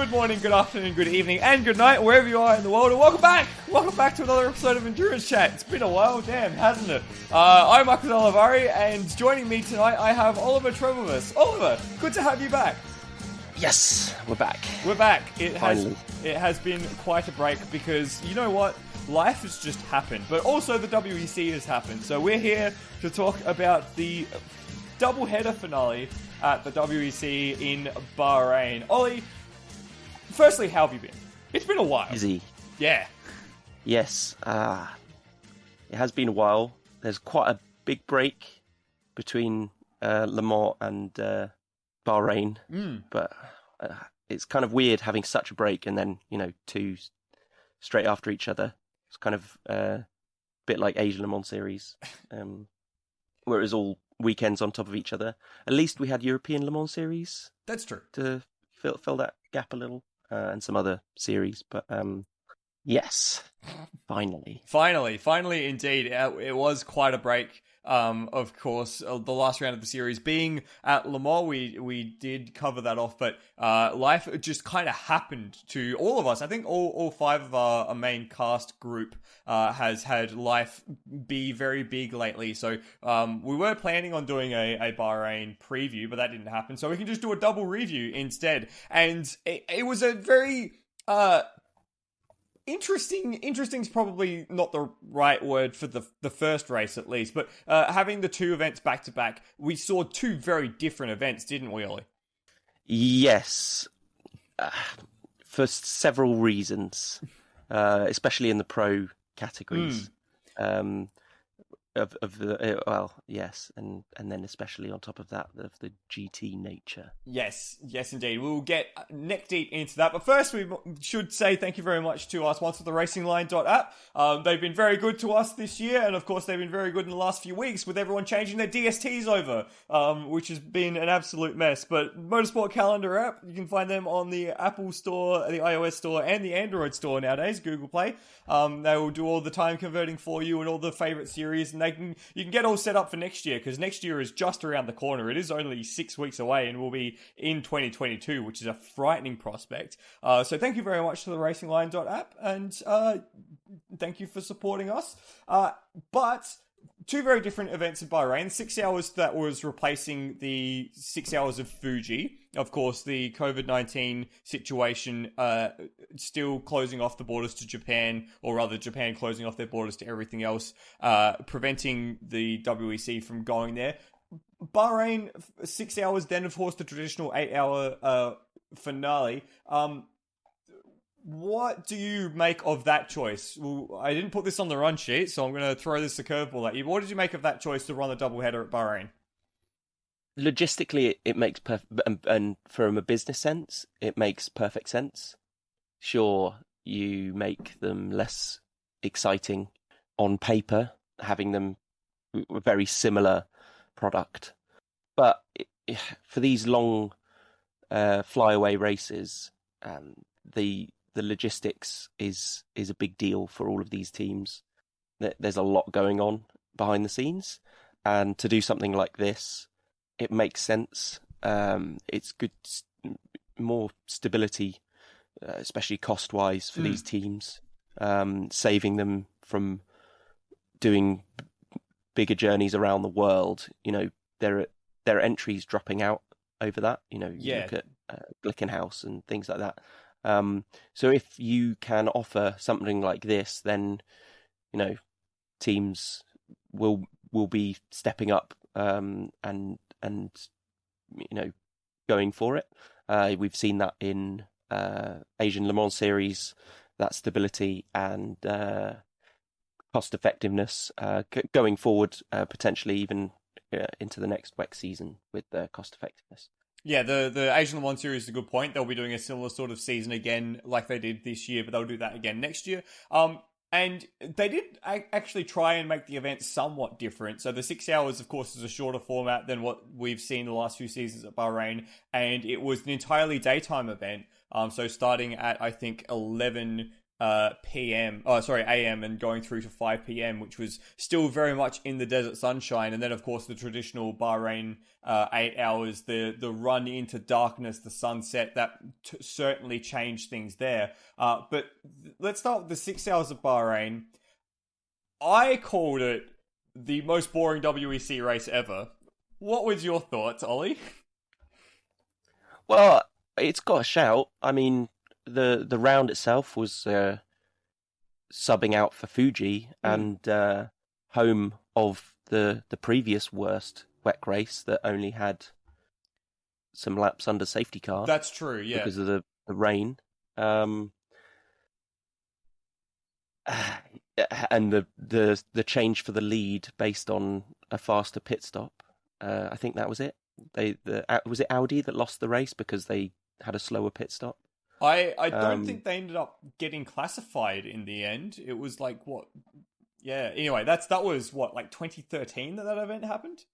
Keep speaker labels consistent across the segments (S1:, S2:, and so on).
S1: Good morning, good afternoon, good evening, and good night, wherever you are in the world, and welcome back! Welcome back to another episode of Endurance Chat. It's been a while, damn, hasn't it? I'm Michael Olivari, and joining me tonight, I have Oliver Trevorvis. Oliver, good to have you back.
S2: Yes, we're back.
S1: We're back.
S2: Finally.
S1: It has been quite a break because, you know what? Life has just happened, but also the WEC has happened. So we're here to talk about the doubleheader finale at the WEC in Bahrain. Ollie, firstly, how have you been? It's been a while.
S2: Busy.
S1: Yeah.
S2: Yes. It has been a while. There's quite a big break between Le Mans and Bahrain. But it's kind of weird having such a break and then, two straight after each other. It's kind of a bit like Asian Le Mans series, where it was all weekends on top of each other. At least we had European Le Mans series.
S1: That's true.
S2: To fill that gap a little, and some other series. But yes, finally.
S1: Finally, indeed. It was quite a break. Of course, the last round of the series being at Le Mans, we did cover that off, but life just kind of happened to all of us. I think all five of our main cast group has had life be very big lately. So we were planning on doing a Bahrain preview, but that didn't happen. So we can just do a double review instead. And it was a very Interesting's probably not the right word for the first race, at least. But having the two events back to back, we saw two very different events, didn't we, Ollie?
S2: Yes, for several reasons, especially in the pro categories. Yes, and then especially on top of that, of the GT nature.
S1: Yes, indeed. We'll get neck deep into that. But first, we should say thank you very much to our sponsor, TheRacingLine.App. They've been very good to us this year, and of course, they've been very good in the last few weeks with everyone changing their DSTs over, which has been an absolute mess. But Motorsport Calendar app, you can find them on the Apple Store, the iOS Store, and the Android Store nowadays, Google Play. They will do all the time converting for you and all the favorite series, and you can get all set up for next year, because next year is just around the corner. It is only 6 weeks away and will be in 2022, which is a frightening prospect. So thank you very much to the TheRacingLine.App, and thank you for supporting us. But two very different events in Bahrain. 6 hours that was replacing the 6 hours of Fuji. Of course, the COVID-19 situation still closing off the borders to Japan, or rather Japan closing off their borders to everything else, preventing the WEC from going there. Bahrain, 6 hours, then of course the traditional 8-hour finale. What do you make of that choice? Well, I didn't put this on the run sheet, so I'm going to throw this a curveball at you. What did you make of that choice to run the doubleheader at Bahrain?
S2: Logistically, it makes and from a business sense, it makes perfect sense. Sure, you make them less exciting on paper, having them a very similar product, but for these long flyaway races, the logistics is a big deal for all of these teams. There's a lot going on behind the scenes, and to do something like this, it makes sense. It's good, more stability, especially cost-wise for these teams, saving them from doing bigger journeys around the world. There are entries dropping out over that. You look at Glickenhaus and things like that. So if you can offer something like this, then teams will be stepping up and going for it. We've seen that in Asian Le Mans series, that stability and cost effectiveness going forward, potentially even into the next WEC season with cost effectiveness.
S1: Yeah, the Asian Le Mans series is a good point. They'll be doing a similar sort of season again like they did this year, but they'll do that again next year. And they did actually try and make the event somewhat different. So the 6 hours, of course, is a shorter format than what we've seen the last few seasons at Bahrain. And it was an entirely daytime event. So starting at, I think, 11 AM and going through to 5 p.m., which was still very much in the desert sunshine. And then, of course, the traditional Bahrain 8 hours, the run into darkness, the sunset, that certainly changed things there. But let's start with the 6 hours of Bahrain. I called it the most boring WEC race ever. What was your thoughts, Ollie?
S2: Well, it's got a shout. I mean, the round itself was subbing out for Fuji and home of the previous worst WEC race that only had some laps under safety car.
S1: That's true, yeah.
S2: Because of the rain. And the change for the lead based on a faster pit stop. I think that was it. Was it Audi that lost the race because they had a slower pit stop?
S1: I don't think they ended up getting classified in the end. It was like, what? Yeah, anyway, that was, what, like 2013 that event happened?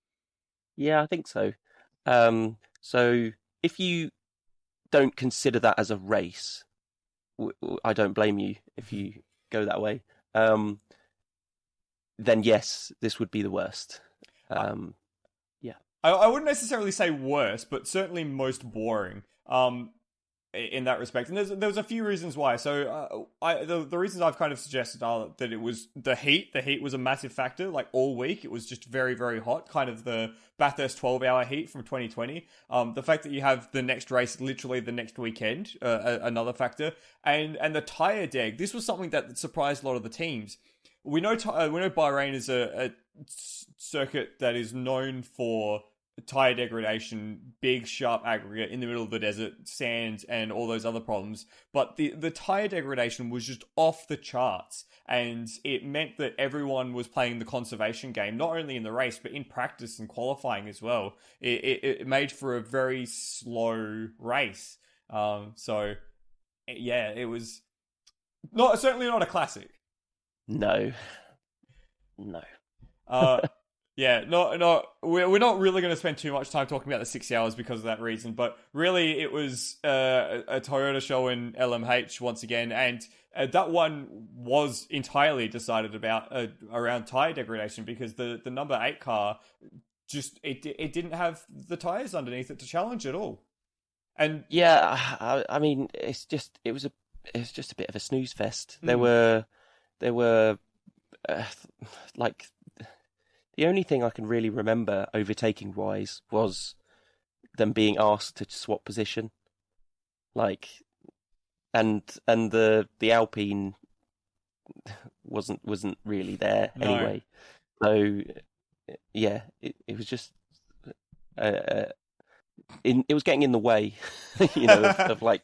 S2: Yeah, I think so. So if you don't consider that as a race, I don't blame you if you go that way. Then yes, this would be the worst. Yeah.
S1: I wouldn't necessarily say worst, but certainly most boring. In that respect, and there was a few reasons why. So the reasons I've kind of suggested are that it was the heat. The heat was a massive factor. Like all week, it was just very, very hot. Kind of the Bathurst 12-hour heat from 2020. The fact that you have the next race literally the next weekend, another factor, and the tire deg. This was something that surprised a lot of the teams. We know Bahrain is a circuit that is known for tire degradation, big sharp aggregate in the middle of the desert, sand, and all those other problems. But the tire degradation was just off the charts, and it meant that everyone was playing the conservation game, not only in the race but in practice and qualifying as well. It made for a very slow race. So yeah, it was certainly not a classic.
S2: No.
S1: Yeah, no, we're not really going to spend too much time talking about the 6 hours because of that reason, but really it was a Toyota show in LMH once again, and that one was entirely decided about around tyre degradation because the number 8 car just it didn't have the tyres underneath it to challenge at all. And
S2: yeah, I mean it was just a bit of a snooze fest. There were like. The only thing I can really remember overtaking wise was them being asked to swap position, like, and the Alpine wasn't really there anyway. So yeah, it was just it was getting in the way, of like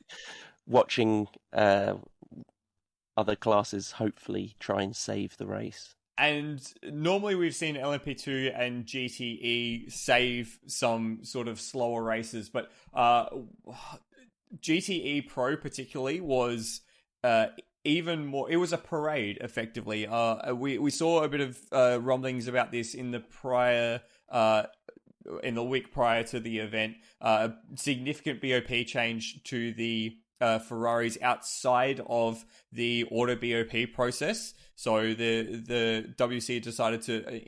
S2: watching other classes hopefully try and save the race.
S1: And normally we've seen LMP2 and GTE save some sort of slower races, but GTE-Pro particularly was even more. It was a parade, effectively. We saw a bit of rumblings about this in the week prior to the event. A significant BOP change to the Ferraris outside of the auto BOP process. So the WC decided to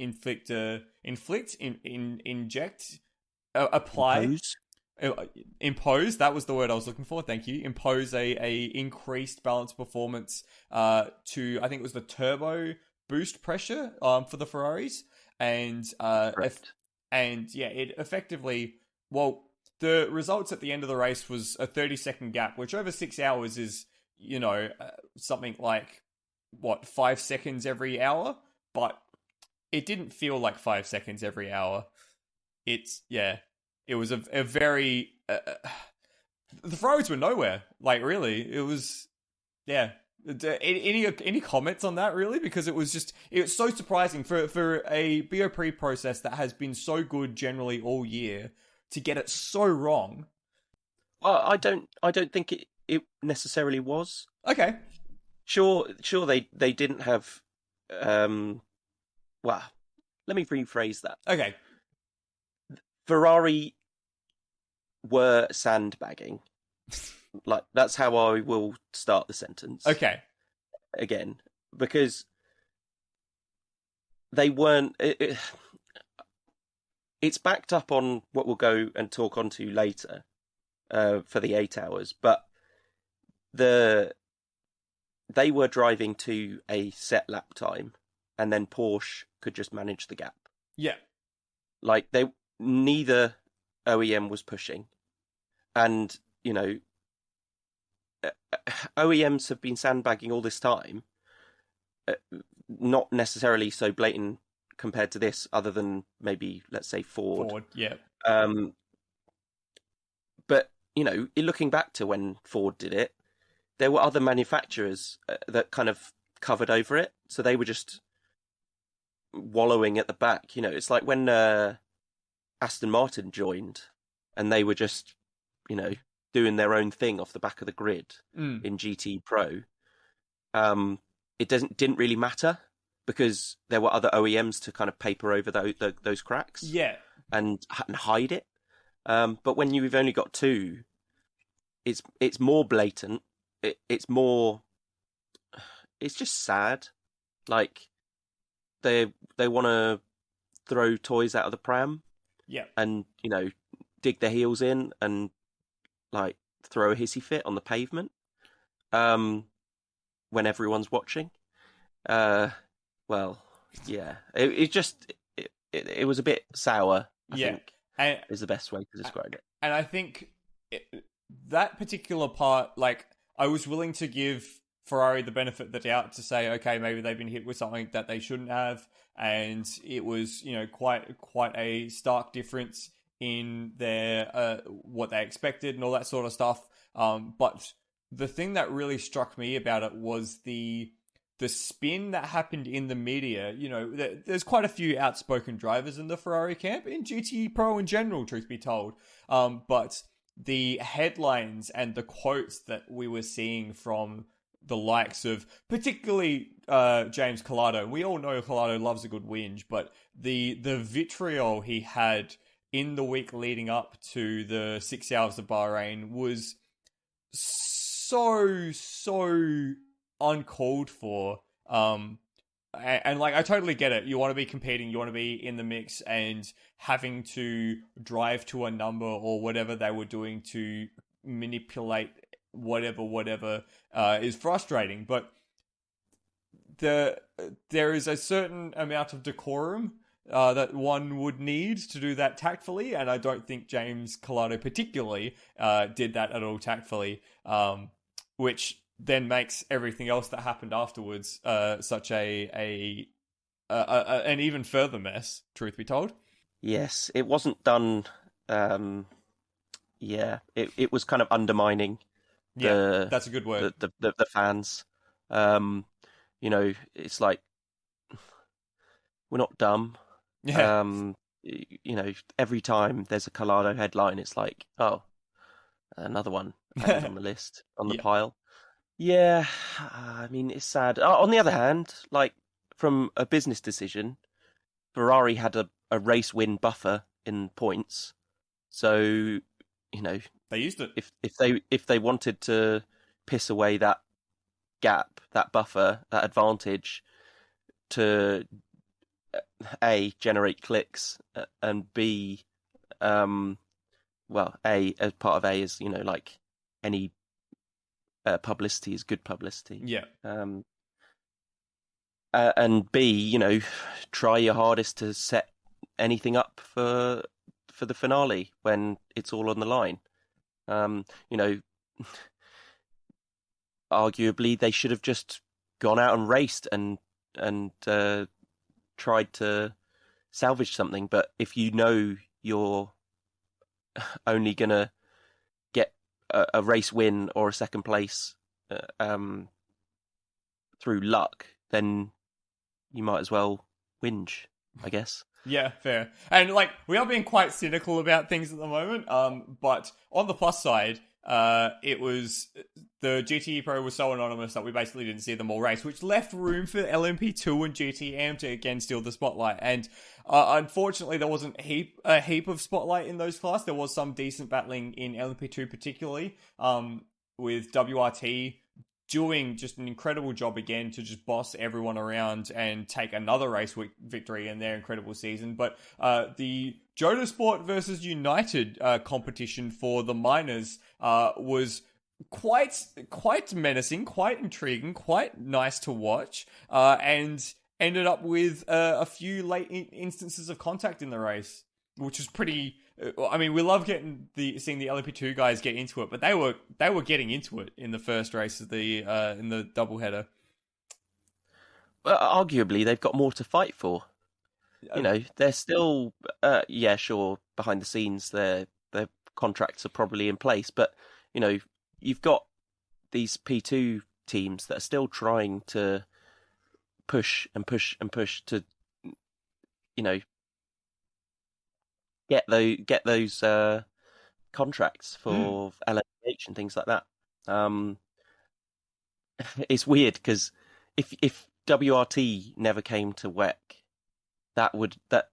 S1: impose. That was the word I was looking for. Thank you. Impose a increased balance performance to, I think it was the turbo boost pressure for the Ferraris, and it effectively, well, the results at the end of the race was a 30-second gap, which over 6 hours is, something like, 5 seconds every hour? But it didn't feel like 5 seconds every hour. It was a very... the Ferraris were nowhere. Like, really. It was... Yeah. Any comments on that, really? Because it was so surprising for a BOP process that has been so good generally all year to get it so wrong.
S2: Well, I don't think it necessarily was.
S1: Okay.
S2: Sure they didn't have well, let me rephrase that.
S1: Okay.
S2: Ferrari were sandbagging. Like, that's how I will start the sentence.
S1: Okay.
S2: again, because they weren't. It's backed up on what we'll go and talk onto later for the 8 hours, but they were driving to a set lap time, and then Porsche could just manage the gap.
S1: Yeah.
S2: Like, neither OEM was pushing. And, you know, OEMs have been sandbagging all this time. Not necessarily so blatant compared to this, other than maybe, let's say, Ford.
S1: Yeah.
S2: But, you know, looking back to when Ford did it, there were other manufacturers that kind of covered over it. So they were just wallowing at the back. You know, it's like when Aston Martin joined and they were just, you know, doing their own thing off the back of the grid in GTE-Pro. It didn't really matter because there were other OEMs to kind of paper over those cracks.
S1: Yeah.
S2: And hide it. But when you've only got two, it's more blatant. It's just sad. Like, they want to throw toys out of the pram.
S1: Yeah.
S2: And, you know, dig their heels in and, like, throw a hissy fit on the pavement when everyone's watching. Well, yeah. It was a bit sour, I think, is the best way to describe it.
S1: And I think that particular part, like, I was willing to give Ferrari the benefit of the doubt to say, okay, maybe they've been hit with something that they shouldn't have, and it was, you know, quite a stark difference in their what they expected and all that sort of stuff. But the thing that really struck me about it was the spin that happened in the media. You know, there's quite a few outspoken drivers in the Ferrari camp, in GTE-Pro in general, truth be told. But the headlines and the quotes that we were seeing from the likes of, particularly James Collado. We all know Collado loves a good whinge, but the vitriol he had in the week leading up to the 6 hours of Bahrain was so uncalled for. And like, I totally get it. You want to be competing, you want to be in the mix, and having to drive to a number or whatever they were doing to manipulate whatever is frustrating. But there is a certain amount of decorum that one would need to do that tactfully, and I don't think James Collado particularly did that at all tactfully, which then makes everything else that happened afterwards such an even further mess, truth be told.
S2: Yes, it wasn't done. It was kind of undermining.
S1: That's a good word.
S2: The fans. You know, it's like, we're not dumb.
S1: Yeah.
S2: You know, every time there's a Collado headline, it's like, oh, another one added on the list, on the pile. Yeah, I mean, it's sad. On the other hand, like, from a business decision, Ferrari had a race win buffer in points, so, you know,
S1: they used it.
S2: If they wanted to piss away that gap, that buffer, that advantage, to A, generate clicks, and B, well, A, as part of A is, you know, like, any publicity is good publicity.
S1: Yeah.
S2: And B, you know, try your hardest to set anything up for the finale when it's all on the line. You know, arguably they should have just gone out and raced and tried to salvage something. But if you know you're only gonna get a race win or a second place through luck, then you might as well whinge, I guess.
S1: Yeah, fair. And, like, we are being quite cynical about things at the moment, but on the plus side, it was, the GTE-Pro was so anonymous that we basically didn't see them all race, which left room for LMP2 and GTE-Am to again steal the spotlight. And unfortunately, there wasn't a heap of spotlight in those class. There was some decent battling in LMP2 particularly, with WRT doing just an incredible job again to just boss everyone around and take another race week victory in their incredible season. But the Jodersport versus United competition for the minors was quite menacing, quite intriguing, quite nice to watch, and ended up with a few late instances of contact in the race, which was pretty. I mean, we love seeing the LMP2 guys get into it, but they were getting into it in the first race of the in the doubleheader.
S2: Well, arguably, they've got more to fight for. You know, they're still, sure, behind the scenes, their contracts are probably in place, but you know, you've got these P2 teams that are still trying to push and push and push to, you know, get those contracts for LMH and things like that. It's weird because if WRT never came to WEC,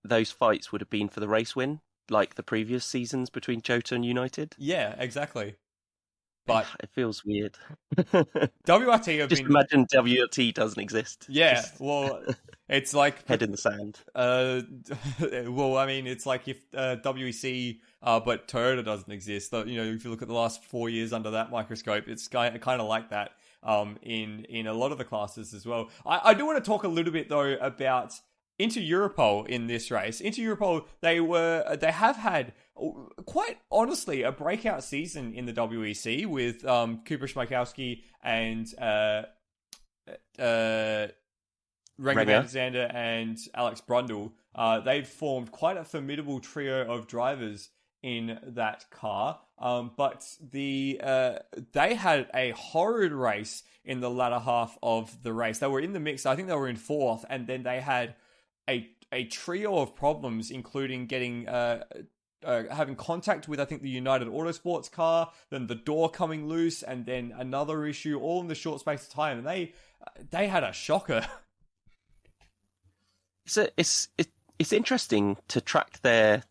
S2: those fights would have been for the race win, like the previous seasons between Jota and United.
S1: Yeah, exactly. But
S2: it feels weird.
S1: WRT have
S2: imagine WRT doesn't exist.
S1: Yeah, well, it's like
S2: head in the sand.
S1: Well, I mean, it's like if WEC, but Toyota doesn't exist. You know, if you look at the last 4 years under that microscope, it's kind of like that. In a lot of the classes as well. I do want to talk a little bit though about Inter-Europol in this race. Inter-Europol, they have had quite honestly a breakout season in the WEC with Kuba Schmeikowski and Renger Alexander and Alex Brundle. They've formed quite a formidable trio of drivers in that car. But they had a horrid race in the latter half of the race. They were in the mix. I think they were in fourth, and then they had a trio of problems, including getting having contact with, I think, the United Autosports car, then the door coming loose, and then another issue, all in the short space of time. And they had a shocker.
S2: It's interesting to track their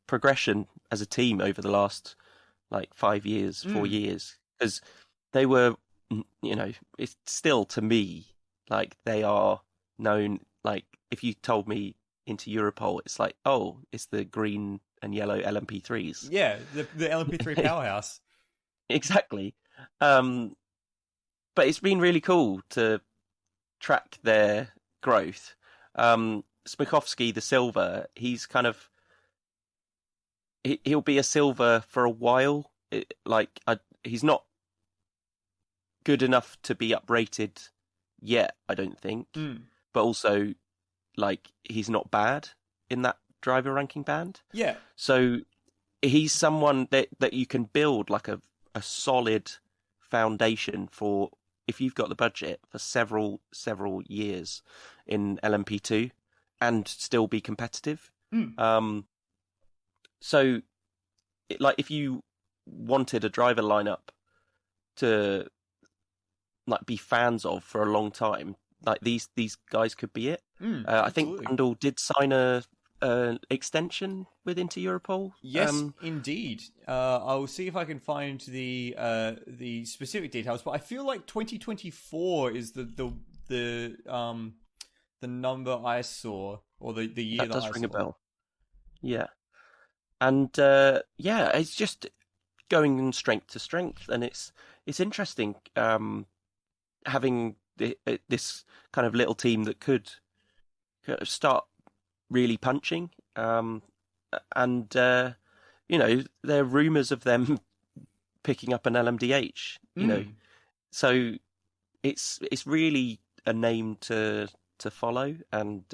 S2: progression as a team over the last 5 years, 4 years, because they were, you know, it's still to me like they are known. Like if you told me into Europol, it's like, oh, it's the green and yellow LMP3s.
S1: Yeah, the LMP3 powerhouse.
S2: Exactly. But it's been really cool to track their growth. Smikovsky, the silver, he's kind of he'll be a silver for a while. He's not good enough to be uprated yet, I don't think. But also, he's not bad in that driver ranking band.
S1: Yeah.
S2: So he's someone that you can build a solid foundation for if you've got the budget for several years in LMP2 and still be competitive. So, if you wanted a driver lineup to be fans of for a long time, these guys could be it. I think Brundle did sign a extension with Inter-Europol.
S1: Yes, indeed. I'll see if I can find the specific details, but I feel like 2024 is the number I saw, or the year that I saw. That does ring a bell.
S2: Yeah. And it's just going from strength to strength, and it's interesting having this kind of little team that could start really punching. And you know, there are rumours of them picking up an LMDH. You know, so it's really a name to follow and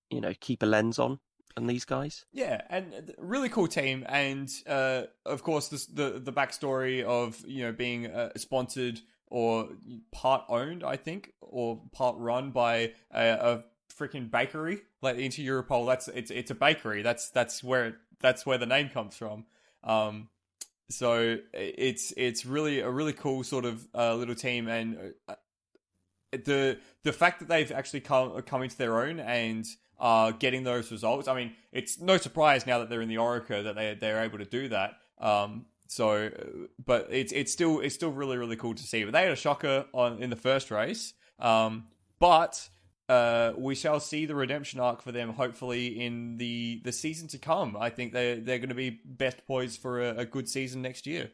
S2: you know, keep a lens on these guys.
S1: Yeah, and really cool team, and of course the backstory of, you know, being sponsored or part owned, I think, or part run by a freaking bakery like Inter-Europol. It's a bakery. That's where the name comes from. So it's really a really cool sort of little team, and the fact that they've actually come into their own and getting those results. I mean, it's no surprise now that they're in the Orica that they're able to do that. So, but it's still really really cool to see. But they had a shocker in the first race. But we shall see the redemption arc for them hopefully in the season to come. I think they're going to be best poised for a good season next year.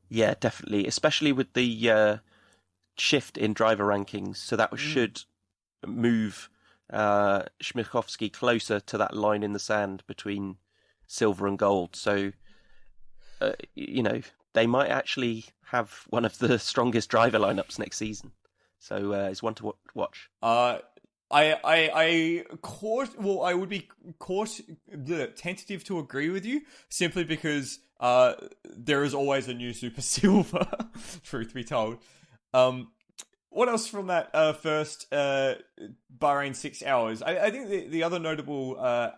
S2: Yeah, definitely, especially with the shift in driver rankings. So that should move Schmichowski closer to that line in the sand between silver and gold. So, they might actually have one of the strongest driver lineups next season. So it's one to watch.
S1: I would be tentative to agree with you simply because there is always a new Super Silver, truth be told. What else from that first Bahrain 6 hours? I think the other notable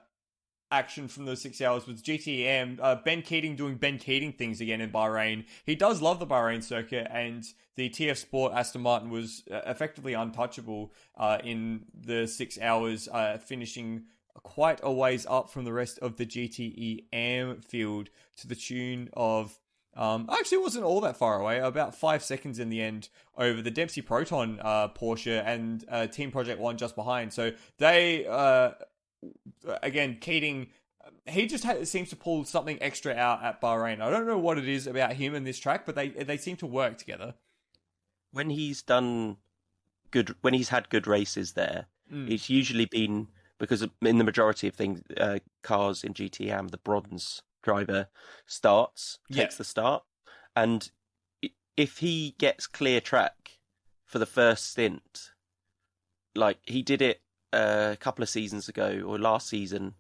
S1: action from those 6 hours was GTE-Am, Ben Keating doing Ben Keating things again in Bahrain. He does love the Bahrain circuit, and the TF Sport Aston Martin was effectively untouchable in the 6 hours, finishing quite a ways up from the rest of the GTE-Am field to the tune of actually it wasn't all that far away, about 5 seconds in the end over the Dempsey Proton Porsche and Team Project One just behind. So they again, Keating, he just seems to pull something extra out at Bahrain. I don't know what it is about him and this track, but they seem to work together.
S2: When he's had good races there, it's usually been because in the majority of things, cars in GTE-Am, the bronze driver takes the start, and if he gets clear track for the first stint, like he did it a couple of seasons ago or last season,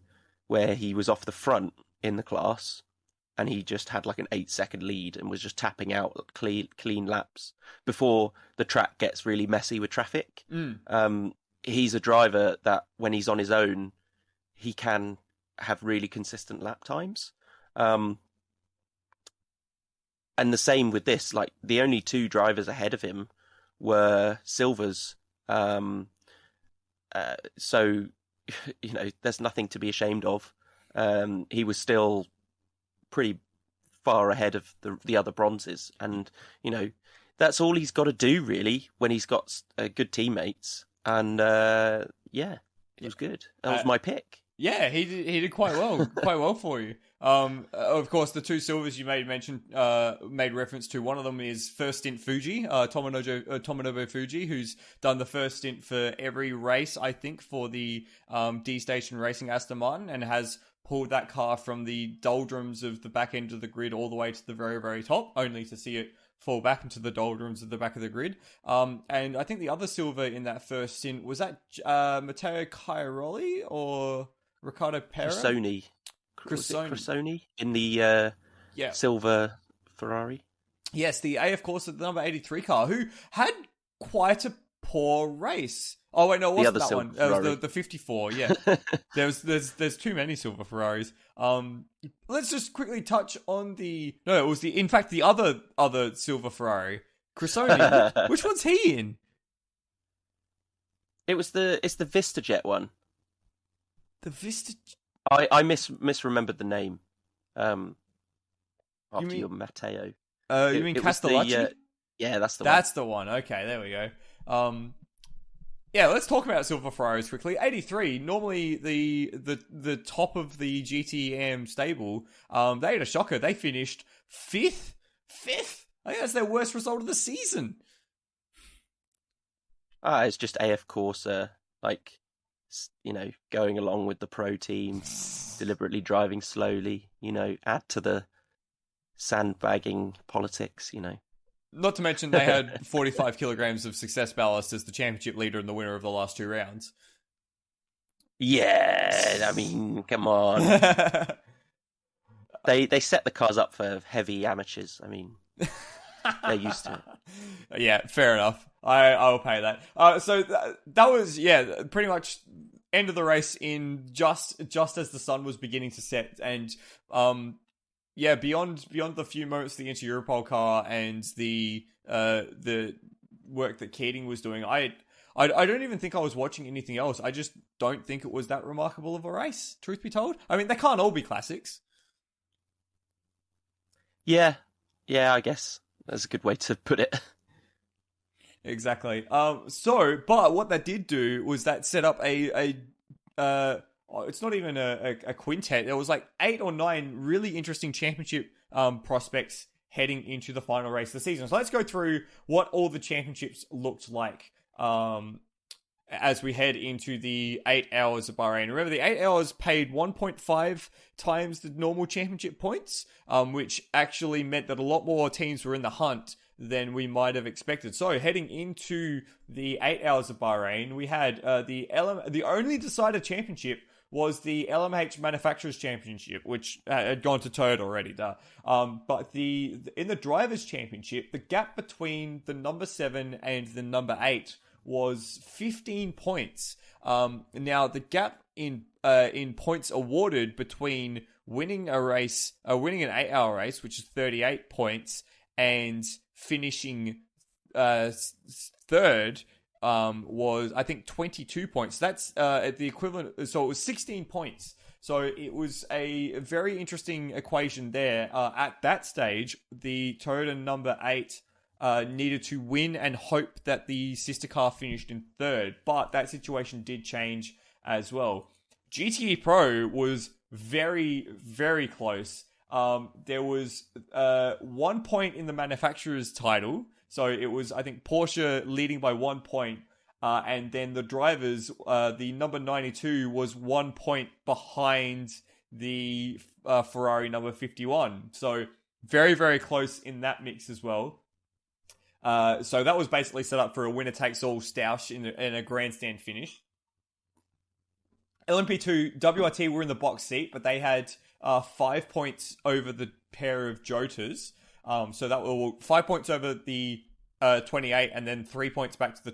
S2: where he was off the front in the class and he just had like an 8-second lead and was just tapping out clean laps before the track gets really messy with traffic. He's a driver that when he's on his own, he can have really consistent lap times. And the same with this, like the only two drivers ahead of him were Silvers. So, there's nothing to be ashamed of. He was still pretty far ahead of the other bronzes. And, that's all he's got to do, really, when he's got good teammates. And, it was good. That was my pick.
S1: Yeah, he did quite well for you. Of course, the two silvers you made reference to. One of them is first stint Fuji, Tomonobu Fuji, who's done the first stint for every race, I think, for the D Station Racing Aston Martin, and has pulled that car from the doldrums of the back end of the grid all the way to the very, very top, only to see it fall back into the doldrums at the back of the grid. And I think the other silver in that first stint, was that Matteo Cairoli or Riccardo Pera?
S2: Cressoni in the silver Ferrari.
S1: Yes, the AF Corsa, the number 83 car, who had quite a poor race. Oh wait, no, it wasn't that one. It was the 54. Yeah, there's too many silver Ferraris. Let's just quickly touch on the other silver Ferrari, Cressoni. Which one's he in?
S2: It's the VistaJet one.
S1: The Vista.
S2: I misremembered the name. After your Matteo.
S1: You mean Castellacci?
S2: Yeah, that's the one.
S1: That's the one. Okay, there we go. Yeah, let's talk about silver Ferraris quickly. 83, normally the top of the GTE-Am stable. They had a shocker. They finished fifth. I think that's their worst result of the season.
S2: It's just AF Corsa, going along with the pro team, deliberately driving slowly, add to the sandbagging politics,
S1: Not to mention they had 45 kilograms of success ballast as the championship leader and the winner of the last two rounds.
S2: Yeah, I mean, come on. They set the cars up for heavy amateurs. I mean, they're used to it.
S1: Yeah, fair enough. I'll pay that. So that was, pretty much end of the race in just as the sun was beginning to set. And beyond the few moments the Inter-Europol car and the work that Keating was doing, I don't even think I was watching anything else. I just don't think it was that remarkable of a race, truth be told. I mean, they can't all be classics.
S2: Yeah, yeah, I guess that's a good way to put it.
S1: Exactly. But what that did do was that set up it's not even a quintet. There was like 8 or 9 really interesting championship prospects heading into the final race of the season. So let's go through what all the championships looked like as we head into the 8 hours of Bahrain. Remember, the 8 hours paid 1.5 times the normal championship points, which actually meant that a lot more teams were in the hunt than we might have expected. So heading into the 8 hours of Bahrain, we had the only decided championship was the LMH Manufacturers Championship, which had gone to Toad already. But in the Drivers' Championship, the gap between the number 7 and the number 8 was 15 points. Now, the gap in points awarded between winning an 8-hour race, which is 38 points, and finishing third was, I think, 22 points. That's the equivalent. So it was 16 points. So it was a very interesting equation there. At that stage, the Toyota number 8 needed to win and hope that the sister car finished in third. But that situation did change as well. GTE-Pro was very, very close. There was 1 point in the manufacturer's title. So it was, I think, Porsche leading by 1 point. And then the drivers, the number 92 was 1 point behind the Ferrari number 51. So very, very close in that mix as well. So that was basically set up for a winner-takes-all stoush in a grandstand finish. LMP2, WRT were in the box seat, but they had 5 points over the pair of Jotas. So that were 5 points over the 28, and then 3 points back to the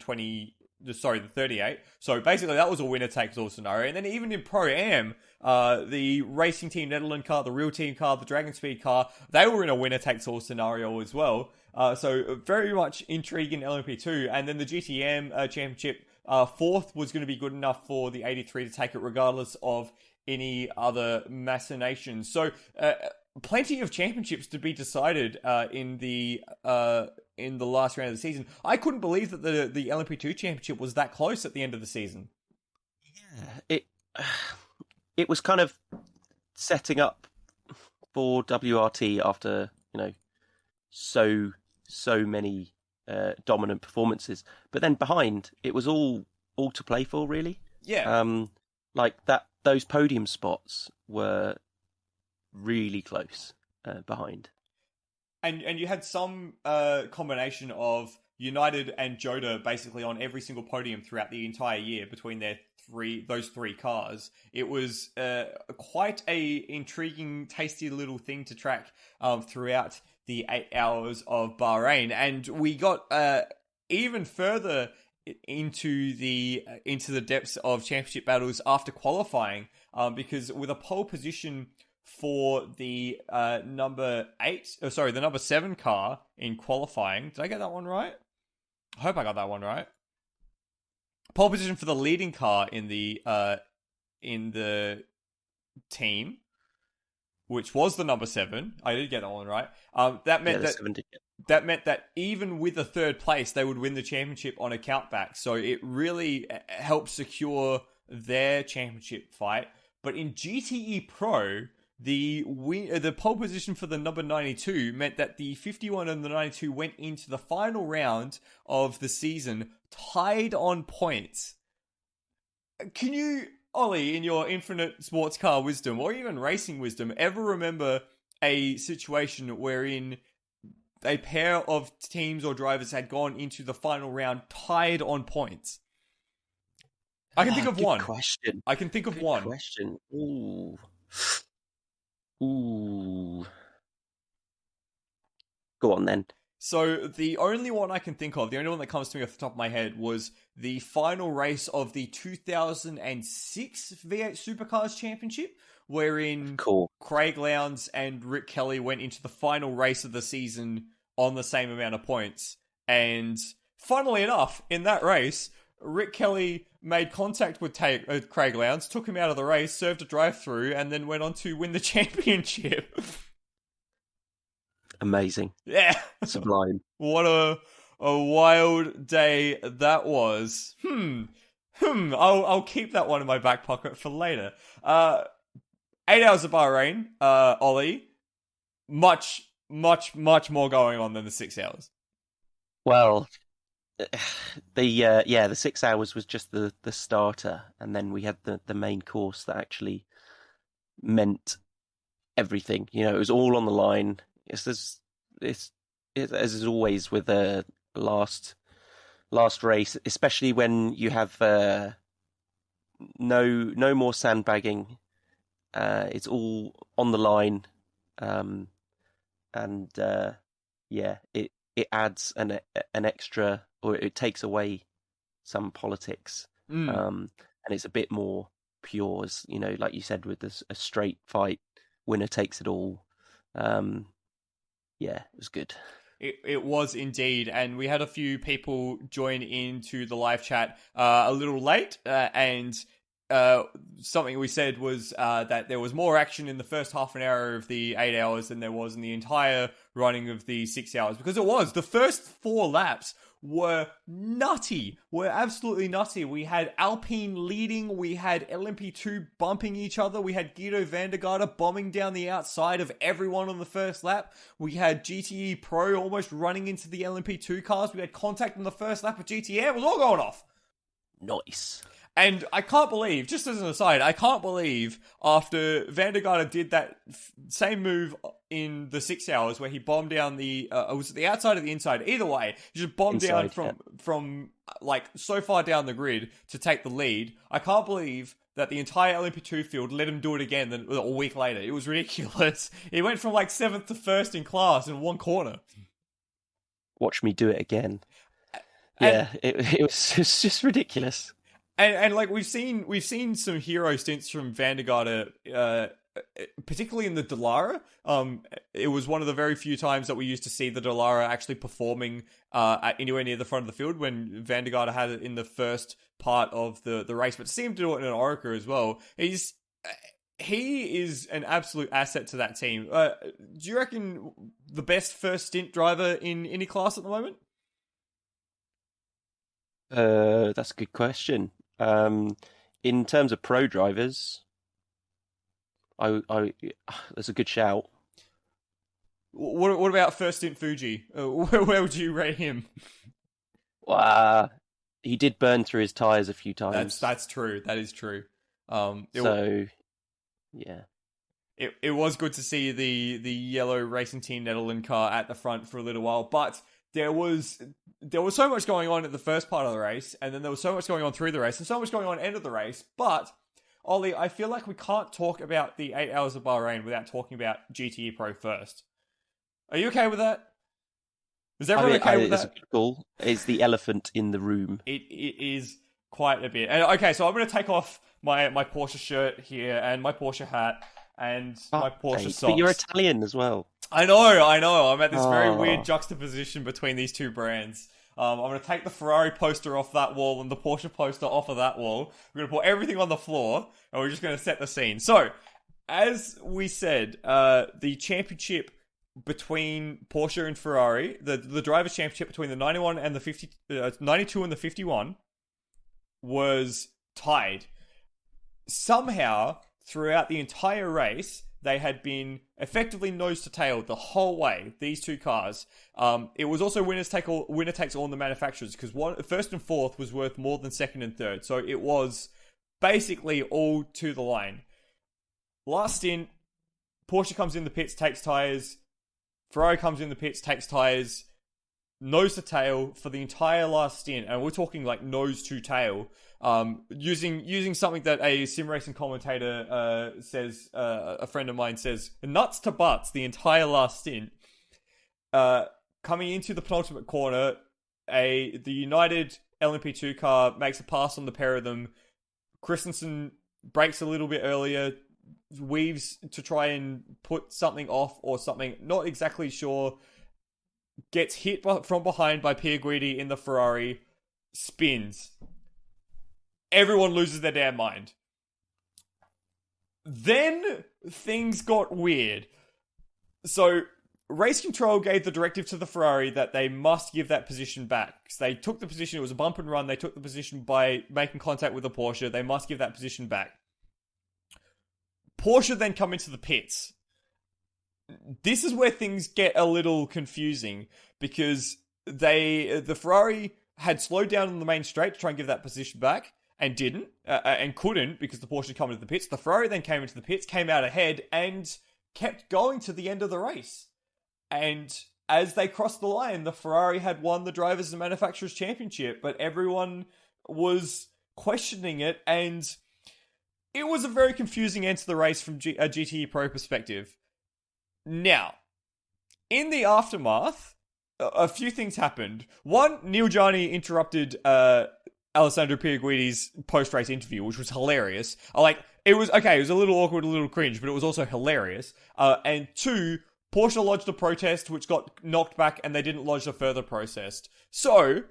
S1: 38. So basically, that was a winner-takes-all scenario. And then even in Pro-Am, the Racing Team Netherlands car, the Real Team car, the Dragon Speed car, they were in a winner-takes-all scenario as well. So very much intrigue in LMP2. And then the GTE-Am championship, fourth was going to be good enough for the 83 to take it regardless of any other machinations. So plenty of championships to be decided in the last round of the season. I couldn't believe that the LMP2 championship was that close at the end of the season.
S2: Yeah, it was kind of setting up for WRT after so many dominant performances, but then behind it was all to play for, really.
S1: Yeah.
S2: Like those podium spots were really close behind.
S1: And you had some combination of United and Jota basically on every single podium throughout the entire year between those three cars. It was quite a intriguing, tasty little thing to track throughout the 8 hours of Bahrain. And we got even further into the depths of championship battles after qualifying, because with a pole position for the number 7 car in qualifying. Did I get that one right? I hope I got that one right. Pole position for the leading car in the team, which was the number 7. I did get that one right. That meant that even with a third place, they would win the championship on a countback. So it really helped secure their championship fight. But in GTE-Pro, the pole position for the number 92 meant that the 51 and the 92 went into the final round of the season tied on points. Can you, Ollie, in your infinite sports car wisdom or even racing wisdom, ever remember a situation wherein a pair of teams or drivers had gone into the final round tied on points? I can think of one.
S2: Question.
S1: I can think of one.
S2: Question. Ooh. Go on then.
S1: So the only one I can think of, the only one that comes to me off the top of my head, was the final race of the 2006 V8 Supercars Championship, wherein Craig Lowndes and Rick Kelly went into the final race of the season on the same amount of points. And funnily enough, in that race, Rick Kelly made contact with Craig Lowndes, took him out of the race, served a drive-through, and then went on to win the championship.
S2: Amazing.
S1: Yeah.
S2: Sublime.
S1: What a wild day that was. I'll keep that one in my back pocket for later. 8 hours of Bahrain, Ollie. Much more going on than the 6 hours.
S2: Well, the 6 hours was just the starter, and then we had the main course that actually meant everything. It was all on the line. It's as is always with a last race, especially when you have no more sandbagging. It's all on the line, and it adds an extra, or it takes away some politics, and it's a bit more pure, as like you said, with a straight fight, winner takes it all. It was good.
S1: It was indeed, and we had a few people join into the live chat a little late, and something we said was that there was more action in the first half an hour of the 8 hours than there was in the entire running of the 6 hours, because it was. The first 4 laps were absolutely nutty. We had Alpine leading, we had LMP2 bumping each other, we had Guido van der Garde bombing down the outside of everyone on the first lap, we had GTE-Pro almost running into the LMP2 cars, we had contact on the first lap of GTE-Am, it was all going off.
S2: Nice.
S1: And I can't believe, just as an aside, after Van der Garde did that same move in the 6 hours where he bombed down was it the outside or the inside? Either way, he just bombed down from like so far down the grid to take the lead. I can't believe that the entire LMP2 field let him do it again a week later. It was ridiculous. He went from like 7th to 1st in class in one corner.
S2: Watch me do it again. It was just ridiculous.
S1: And like we've seen some hero stints from Van der Garde, particularly in the Dallara. It was one of the very few times that we used to see the Dallara actually performing anywhere near the front of the field, when Van der Garde had it in the first part of the race, but to see him do it in an Orica as well. He is an absolute asset to that team. Do you reckon the best first stint driver in any class at the moment?
S2: That's a good question. In terms of pro drivers, that's a good shout.
S1: What about first stint Fuji? Where would you rate him?
S2: He did burn through his tyres a few times.
S1: That's true. That is true.
S2: Yeah.
S1: It was good to see the yellow Racing Team Netherlands car at the front for a little while, but there was so much going on at the first part of the race, and then there was so much going on through the race, and so much going on at the end of the race. But, Ollie, I feel like we can't talk about the 8 hours of Bahrain without talking about GTE-Pro first. Are you okay with that? Is everyone okay with that?
S2: Cool. It's the elephant in the room.
S1: It is quite a bit. And okay, so I'm going to take off my Porsche shirt here, and my Porsche hat, and my Porsche socks.
S2: But you're Italian as well.
S1: I know. I'm at this very weird juxtaposition between these two brands. I'm going to take the Ferrari poster off that wall and the Porsche poster off of that wall. We're going to put everything on the floor, and we're just going to set the scene. So, as we said, the championship between Porsche and Ferrari, the drivers' championship between the 91 and the 92 and the 51, was tied. Somehow, throughout the entire race, they had been effectively nose to tail the whole way, these two cars. It was also winner takes all in the manufacturers, because first and fourth was worth more than second and third. So it was basically all to the line. Last stint, Porsche comes in the pits, takes tyres. Ferrari comes in the pits, takes tyres. Nose to tail for the entire last stint. And we're talking like nose to tail. Using something that a sim racing commentator says, a friend of mine says, nuts to butts the entire last stint. Coming into the penultimate corner, the United LMP2 car makes a pass on the pair of them. Christensen brakes a little bit earlier, weaves to try and put something off or something, not exactly sure. Gets hit from behind by Pierre Guidi in the Ferrari, spins. Everyone loses their damn mind. Then things got weird. So race control gave the directive to the Ferrari that they must give that position back. So they took the position, it was a bump and run, they took the position by making contact with the Porsche, they must give that position back. Porsche then come into the pits. This is where things get a little confusing, because the Ferrari had slowed down on the main straight to try and give that position back, and didn't, and couldn't, because the Porsche had come into the pits. The Ferrari then came into the pits, came out ahead, and kept going to the end of the race. And as they crossed the line, the Ferrari had won the Drivers' and Manufacturers' Championship, but everyone was questioning it, and it was a very confusing end to the race from a GTE-Pro perspective. Now, in the aftermath, a few things happened. One, Neil Gianni interrupted Alessandro Piaguidi's post-race interview, which was hilarious. It was a little awkward, a little cringe, but it was also hilarious. And two, Porsche lodged a protest, which got knocked back, and they didn't lodge a further protest. So,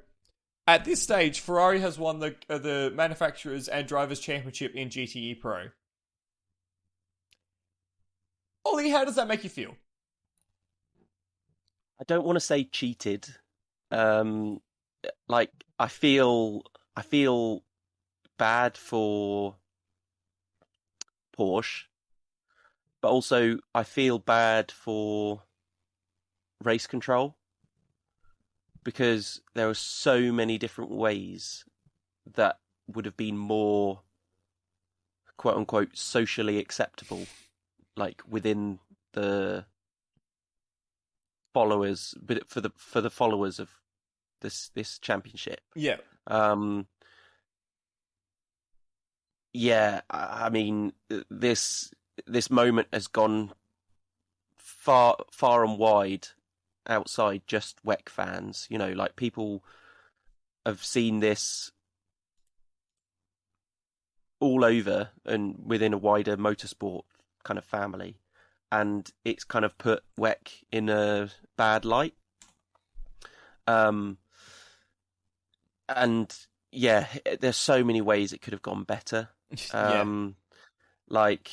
S1: at this stage, Ferrari has won the Manufacturers and Drivers' Championship in GTE-Pro. Ollie, how does that make you feel?
S2: I don't want to say cheated. I feel bad for Porsche, but also I feel bad for race control, because there are so many different ways that would have been more quote unquote socially acceptable, like within the followers, but for the followers of this championship.
S1: Yeah.
S2: Yeah, I mean, this moment has gone far and wide outside just WEC fans. You know, like, people have seen this all over and within a wider motorsport kind of family, and it's kind of put WEC in a bad light. And yeah, there's so many ways it could have gone better. Like,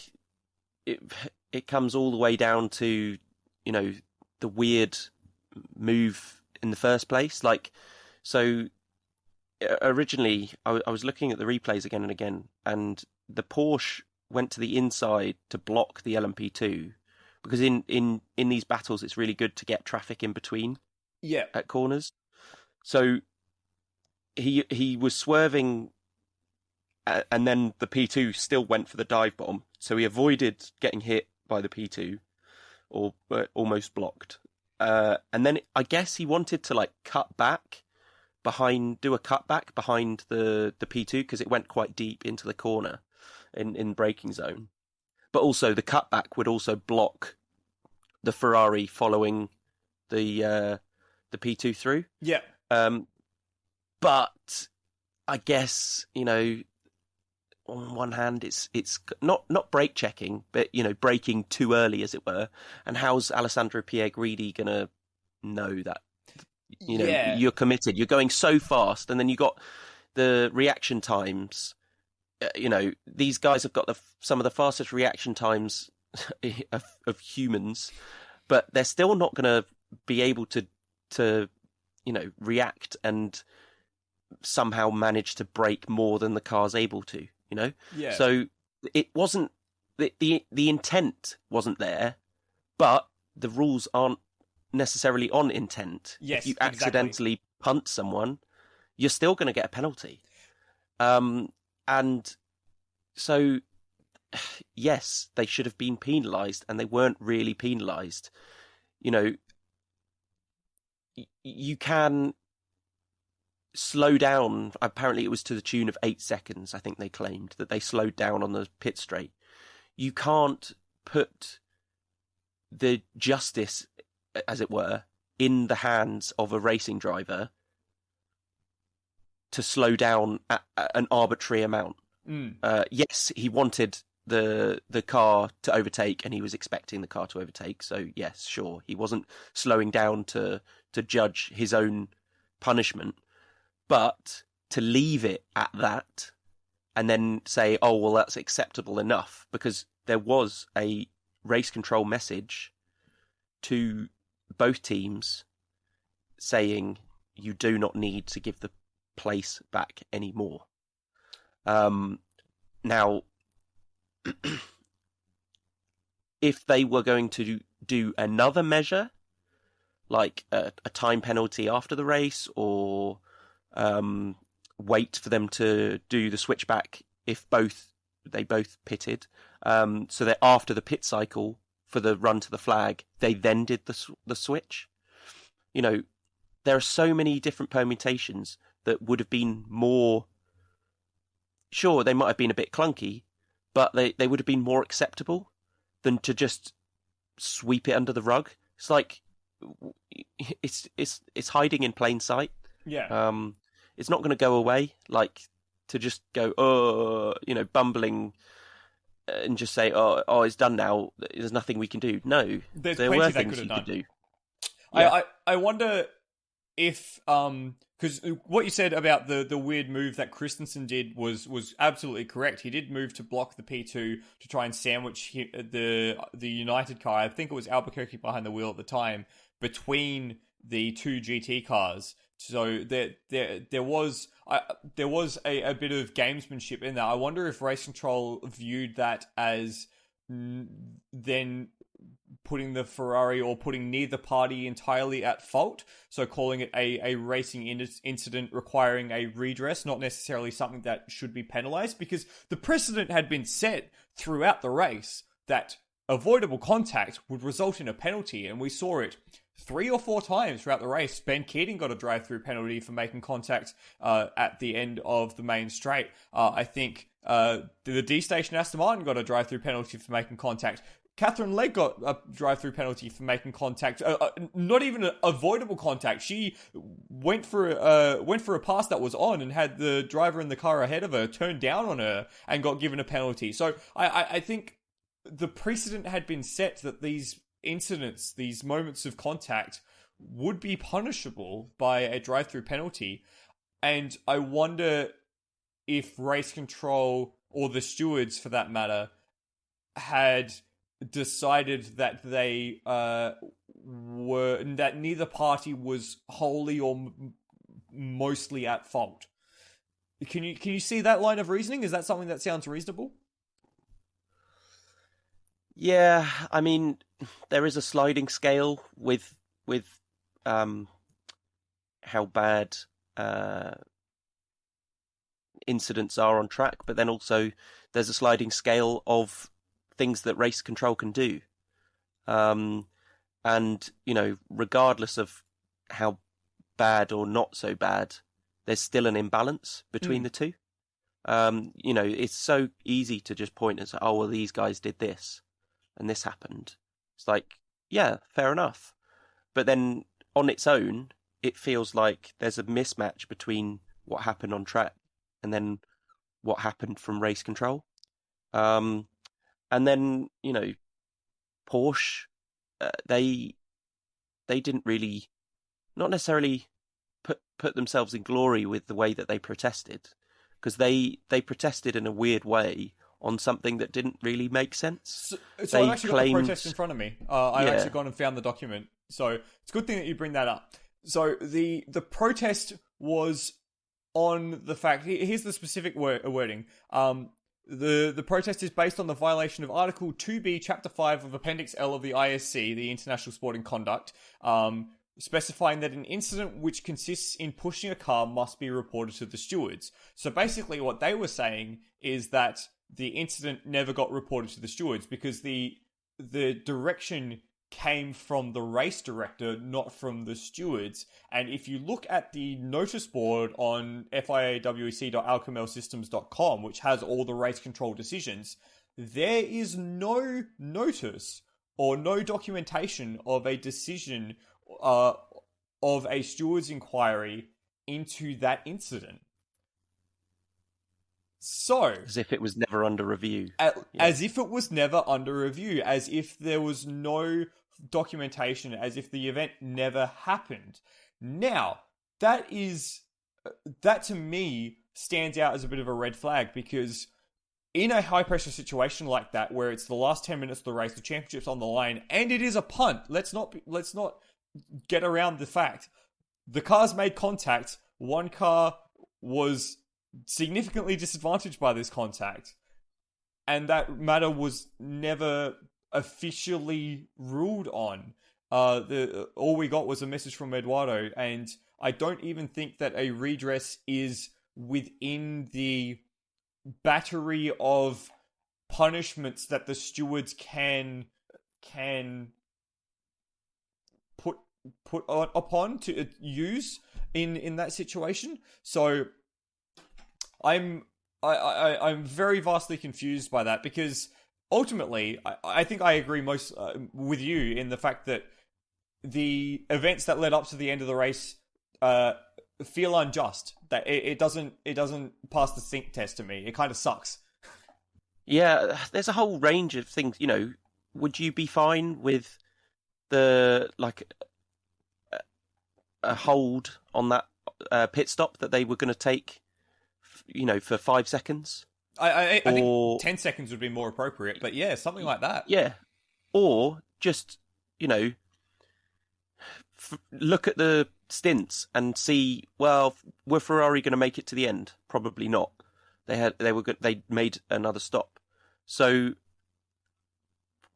S2: it comes all the way down to, you know, the weird move in the first place. Like, so originally I was looking at the replays again and again, and the Porsche went to the inside to block the LMP2, because in these battles it's really good to get traffic in between at corners. So he was swerving, and then the P2 still went for the dive bomb, so he avoided getting hit by the P2, or almost blocked. And then I guess he wanted to, like, do a cutback behind the P2, because it went quite deep into the corner in braking zone. But also the cutback would also block the Ferrari following the P2 through.
S1: Yeah.
S2: But I guess, you know, on one hand, it's not brake checking, but, you know, braking too early, as it were. And how's Alessandro Piaguidi gonna know that? You know, you're committed. You're going so fast, and then you got the reaction times. You know, these guys have got some of the fastest reaction times of humans, but they're still not going to be able to you know, react and somehow manage to brake more than the car's able to. You know, so it wasn't the intent wasn't there, but the rules aren't necessarily on intent.
S1: Yes,
S2: if you accidentally punt someone, you're still going to get a penalty. And so, yes, they should have been penalised, and they weren't really penalised. You know, you can slow down. Apparently it was to the tune of 8 seconds. I think they claimed that they slowed down on the pit straight. You can't put the justice, as it were, in the hands of a racing driver to slow down at an arbitrary amount. Yes, he wanted the car to overtake, and he was expecting the car to overtake. So yes, sure, he wasn't slowing down to judge his own punishment. But to leave it at that and then say, oh, well, that's acceptable enough, because there was a race control message to both teams saying you do not need to give the place back anymore. Now, if they were going to do another measure, like a time penalty after the race, or wait for them to do the switchback if they both pitted, so that after the pit cycle for the run to the flag, they then did the switch. You know, there are so many different permutations that would have been more... Sure, they might have been a bit clunky, but they would have been more acceptable than to just sweep it under the rug. It's like it's hiding in plain sight.
S1: Yeah.
S2: It's not going to go away. Like, to just go, bumbling and just say, oh, it's done now. There's nothing we can do. No, there were things you could do.
S1: Yeah. I wonder if because what you said about the weird move that Christensen did was absolutely correct. He did move to block the P2 to try and sandwich the United car. I think it was Albuquerque behind the wheel at the time, between the two GT cars. So there was a bit of gamesmanship in there. I wonder if Race Control viewed that as then putting the Ferrari or putting neither party entirely at fault. So calling it a racing incident requiring a redress, not necessarily something that should be penalized, because the precedent had been set throughout the race that avoidable contact would result in a penalty, and we saw it 3 or 4 times throughout the race. Ben Keating got a drive-through penalty for making contact at the end of the main straight. I think the D-Station Aston Martin got a drive-through penalty for making contact. Catherine Legg got a drive-through penalty for making contact. Not even an avoidable contact. She went for a pass that was on and had the driver in the car ahead of her turn down on her and got given a penalty. So I think the precedent had been set that these incidents, these moments of contact, would be punishable by a drive-through penalty. And I wonder if Race Control, or the stewards for that matter, had decided that they that neither party was wholly or mostly at fault. Can you see that line of reasoning? Is that something that sounds reasonable?
S2: Yeah, I mean, there is a sliding scale with how bad incidents are on track, but then also there's a sliding scale of things that Race Control can do. And, regardless of how bad or not so bad, there's still an imbalance between the two. It's so easy to just point and say, oh, well, these guys did this and this happened. It's like, yeah, fair enough. But then on its own, it feels like there's a mismatch between what happened on track and then what happened from Race Control. And then, Porsche, they didn't really, not necessarily put themselves in glory with the way that they protested, because they protested in a weird way on something that didn't really make sense.
S1: So I've actually got the protest in front of me. I've actually gone and found the document. So it's a good thing that you bring that up. So the protest was on the fact... Here's the specific wording. The protest is based on the violation of Article 2B, Chapter 5 of Appendix L of the ISC, the International Sporting Conduct, specifying that an incident which consists in pushing a car must be reported to the stewards. So basically what they were saying is that the incident never got reported to the stewards because the direction came from the race director, not from the stewards. And if you look at the notice board on FIAWEC.alcamelsystems.com, which has all the race control decisions, there is no notice or no documentation of a decision of a steward's inquiry into that incident. So,
S2: as if it was never under review.
S1: As if it was never under review, as if there was no documentation, as if the event never happened. Now, that to me stands out as a bit of a red flag, because in a high pressure situation like that, where it's the last 10 minutes of the race, the championship's on the line, and it is a punt. Let's not get around the fact the cars made contact. One car was significantly disadvantaged by this contact, and that matter was never officially ruled on. All we got was a message from Eduardo, and I don't even think that a redress is within the battery of punishments that the stewards can put upon to use in that situation. So I'm very vastly confused by that, because ultimately I think I agree most with you in the fact that the events that led up to the end of the race feel unjust. That it doesn't pass the sync test to me. It kind of sucks.
S2: Yeah, there's a whole range of things. You know, would you be fine with the a hold on that pit stop that they were going to take, you know, for 5 seconds?
S1: I think 10 seconds would be more appropriate, but yeah, something like that.
S2: Yeah, or just, you know, look at the stints and see, well, were Ferrari going to make it to the end? Probably not. They made another stop. So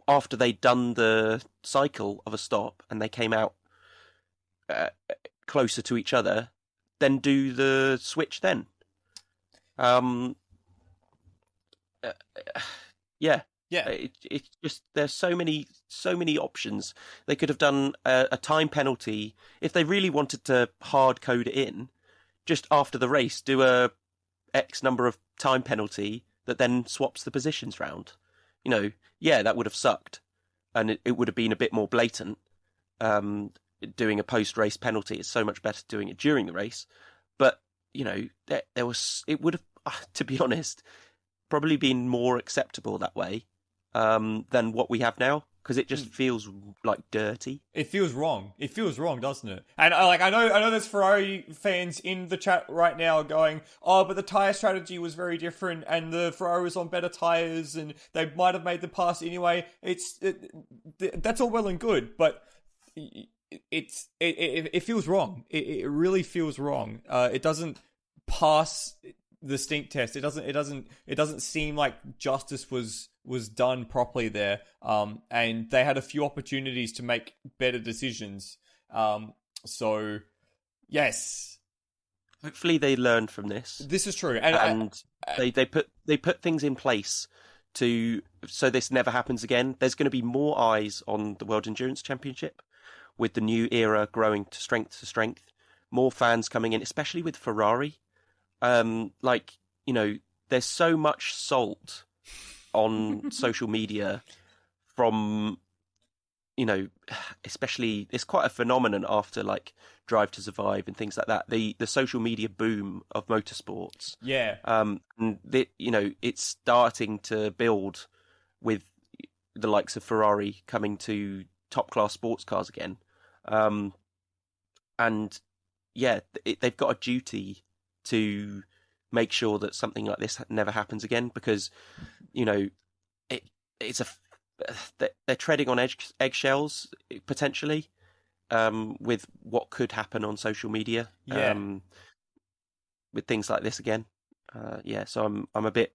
S2: after they'd done the cycle of a stop and they came out closer to each other, then do the switch then. Yeah. It's just, there's so many options. They could have done a time penalty if they really wanted to hard code it in. Just after the race, do a X number of time penalty that then swaps the positions round. You know, yeah, that would have sucked, and it would have been a bit more blatant. Doing a post-race penalty is so much better doing it during the race. But you know, it would have, to be honest, probably been more acceptable that way than what we have now, because it just feels like dirty.
S1: It feels wrong. It feels wrong, doesn't it? And I know there's Ferrari fans in the chat right now going, "Oh, but the tire strategy was very different, and the Ferrari was on better tires, and they might have made the pass anyway." That's all well and good, but it feels wrong. It really feels wrong. It doesn't pass the stink test. It doesn't seem like justice was done properly there. And they had a few opportunities to make better decisions. So yes,
S2: hopefully they learned from this.
S1: This is true,
S2: and they put things in place so this never happens again. There's going to be more eyes on the World Endurance Championship with the new era growing to strength. More fans coming in, especially with Ferrari. Like, you know, there's so much salt on social media from, you know, especially, it's quite a phenomenon after like Drive to Survive and things like that. The social media boom of motorsports.
S1: Yeah.
S2: And you know, it's starting to build with the likes of Ferrari coming to top class sports cars again. And yeah, they've got a duty to make sure that something like this never happens again, because, you know, they're treading on eggshells potentially with what could happen on social media.
S1: Yeah.
S2: With things like this again. So I'm a bit.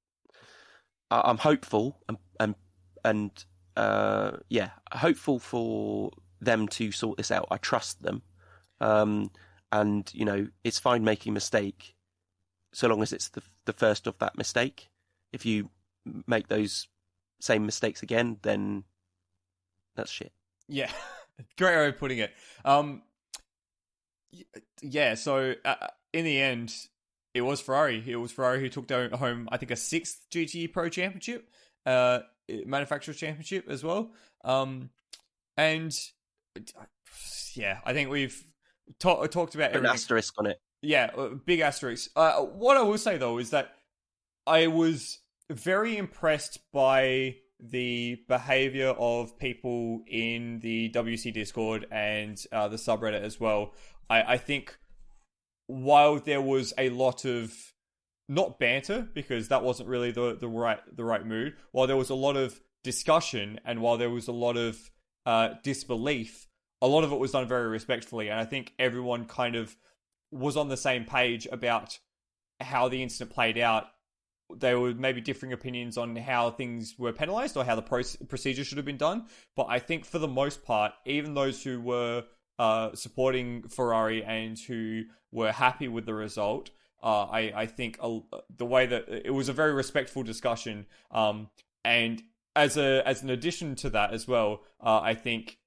S2: I'm hopeful and hopeful for them to sort this out. I trust them, and you know, it's fine making a mistake, so long as it's the first of that mistake. If you make those same mistakes again, then that's shit.
S1: Yeah, great way of putting it. So in the end, it was Ferrari. It was Ferrari who took home, I think, a 6th GTE-Pro championship, manufacturer's championship as well. And yeah, I think we've talked about everything.
S2: An asterisk on it.
S1: Yeah, big asterisk. What I will say, though, is that I was very impressed by the behavior of people in the WC Discord and the subreddit as well. I think while there was a lot of, not banter, because that wasn't really the right mood, while there was a lot of discussion and while there was a lot of disbelief, a lot of it was done very respectfully, and I think everyone kind of was on the same page about how the incident played out. There were maybe differing opinions on how things were penalized or how the procedure should have been done. But I think for the most part, even those who were supporting Ferrari and who were happy with the result, I think the way that it was a very respectful discussion. And as an addition to that as well, I think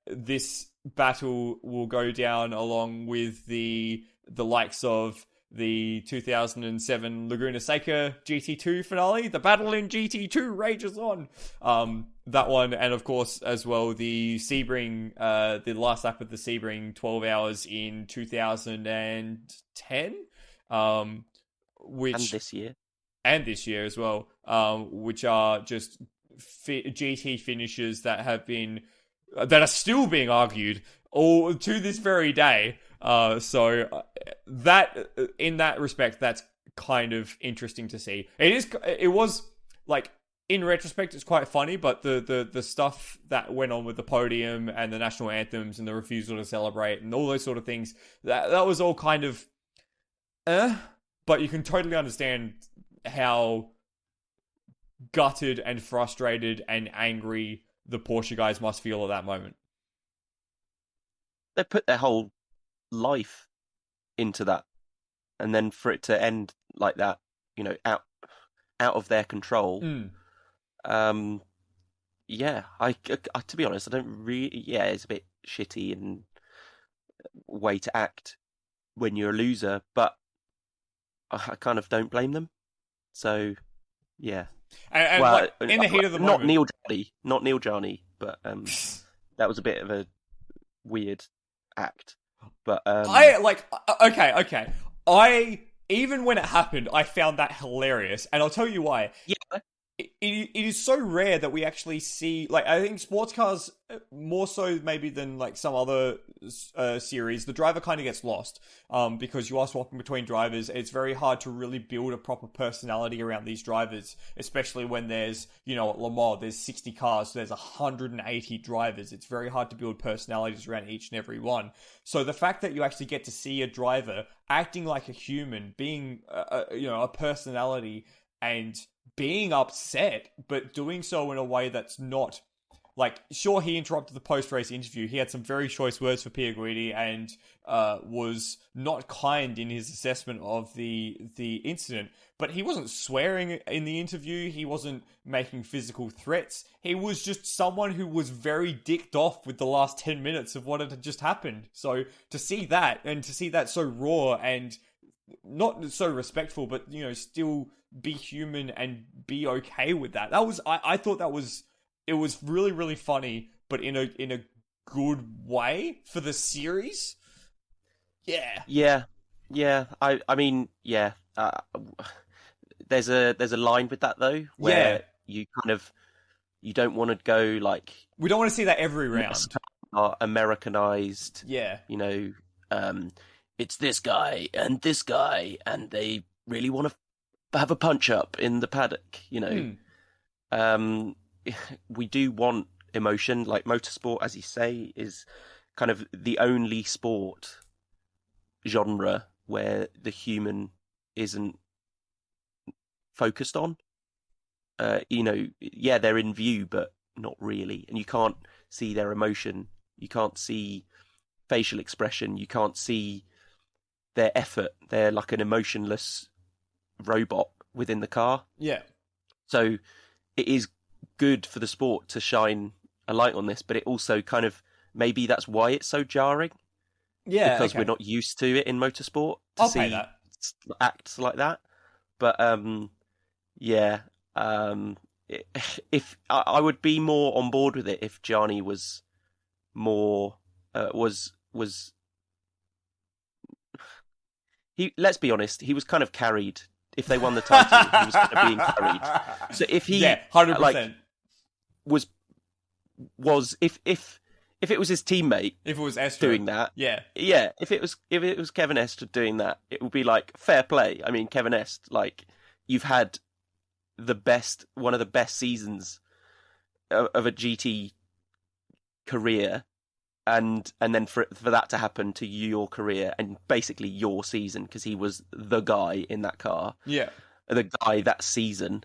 S1: this battle will go down along with the likes of the 2007 Laguna Seca GT2 finale. The battle in GT2 rages on. That one, and of course, as well, the Sebring, the last lap of the Sebring 12 hours in 2010, which... And this year as well, which are just GT finishes that are still being argued all to this very day. So that, in that respect, that's kind of interesting to see. It was like, in retrospect, it's quite funny, but the stuff that went on with the podium and the national anthems and the refusal to celebrate and all those sort of things, that was all kind of, but you can totally understand how gutted and frustrated and angry the Porsche guys must feel at that moment.
S2: They put their whole life into that, and then for it to end like that, out of their control. Yeah, I to be honest, I don't really. Yeah, it's a bit shitty and way to act when you're a loser, but I kind of don't blame them. So, yeah.
S1: And well, like, in the heat of the moment,
S2: not Neil Jani, but that was a bit of a weird act. But
S1: okay. Even when it happened, I found that hilarious, and I'll tell you why.
S2: Yeah.
S1: It is so rare that we actually see, like, I think sports cars, more so maybe than like some other series, the driver kind of gets lost because you are swapping between drivers. It's very hard to really build a proper personality around these drivers, especially when there's, at Le Mans, there's 60 cars, so there's 180 drivers. It's very hard to build personalities around each and every one. So the fact that you actually get to see a driver acting like a human, being a personality, and being upset, but doing so in a way that's not, like, sure, he interrupted the post-race interview. He had some very choice words for Pierre Guidi and was not kind in his assessment of the incident, but he wasn't swearing in the interview. He wasn't making physical threats. He was just someone who was very dicked off with the last 10 minutes of what had just happened. So to see that, and to see that so raw and not so respectful, but, still be human and be okay with that. I thought it was really, really funny, but in a good way for the series. Yeah.
S2: I mean, yeah. There's a line with that though, where you kind of, you don't want to go like,
S1: we don't want to see that every round.
S2: Americanized.
S1: Yeah.
S2: It's this guy, and they really want to have a punch up in the paddock, We do want emotion. Like, motorsport, as you say, is kind of the only sport genre where the human isn't focused on. They're in view, but not really. And you can't see their emotion. You can't see facial expression. You can't see their effort. They're like an emotionless robot within the car.
S1: Yeah.
S2: So it is good for the sport to shine a light on this, but it also kind of, maybe that's why it's so jarring.
S1: Yeah.
S2: Because we're not used to it in motorsport to
S1: I'll
S2: see
S1: pay that.
S2: Acts like that. But if I would be more on board with it if Gianni was more was he. Let's be honest, he was kind of carried. If they won the title, he was kind of being carried. So if he
S1: 100%.
S2: Was if it was his teammate,
S1: if it was Estre
S2: doing that, if it was Kevin Estre doing that, it would be like fair play. I mean, Kevin Estre, like, you've had one of the best seasons of a GT career, and then for that to happen to your career and basically your season, because he was the guy in that car, the guy that season.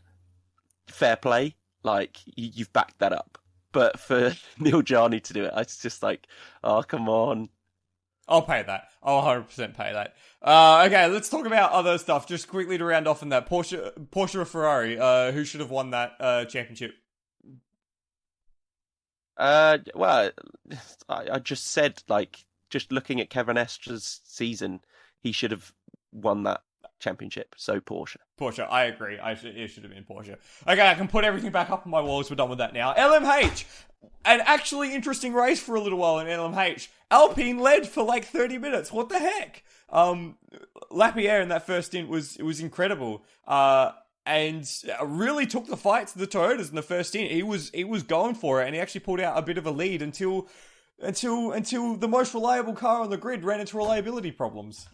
S2: Fair play, like you've backed that up. But for Neil Jarni to do it, it's just like, oh, come on.
S1: I'll pay that. I'll 100% pay that. Okay, let's talk about other stuff. Just quickly to round off on that, Porsche or Ferrari, who should have won that championship?
S2: Well, I just said, like, just looking at Kevin Estra's season, he should have won that championship. So Porsche,
S1: I agree. It should have been Porsche. Okay, I can put everything back up on my walls. We're done with that now. LMH, an actually interesting race for a little while in LMH. Alpine led for like 30 minutes. What the heck? Lapierre in that first stint was incredible. And really took the fight to the Toyotas in the first stint. He was going for it, and he actually pulled out a bit of a lead until the most reliable car on the grid ran into reliability problems.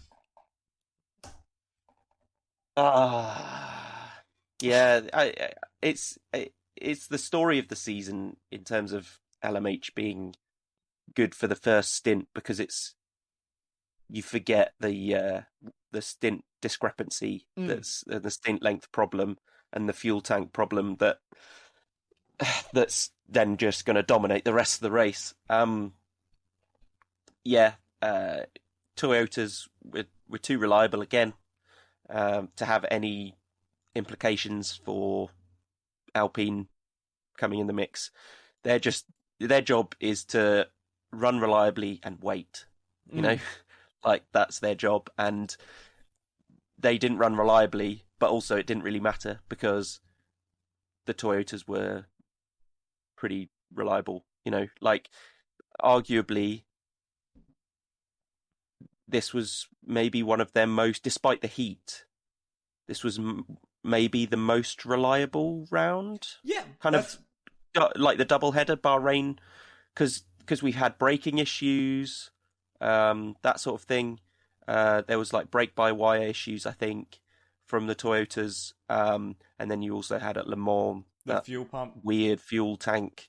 S2: Yeah, it's the story of the season in terms of LMH being good for the first stint, because you forget the stint discrepancy, that's the stint length problem and the fuel tank problem that's then just going to dominate the rest of the race. Toyotas were too reliable again to have any implications for Alpine coming in the mix. Their job is to run reliably and wait. You know, like that's their job, and they didn't run reliably, but also it didn't really matter because the Toyotas were pretty reliable. You know, like arguably this was maybe one of their most, despite the heat, this was maybe the most reliable round.
S1: Yeah,
S2: kind of like the doubleheader Bahrain, because we had braking issues, that sort of thing. There was like brake-by-wire issues, I think, from the Toyotas, and then you also had at Le Mans
S1: the fuel pump,
S2: weird fuel tank,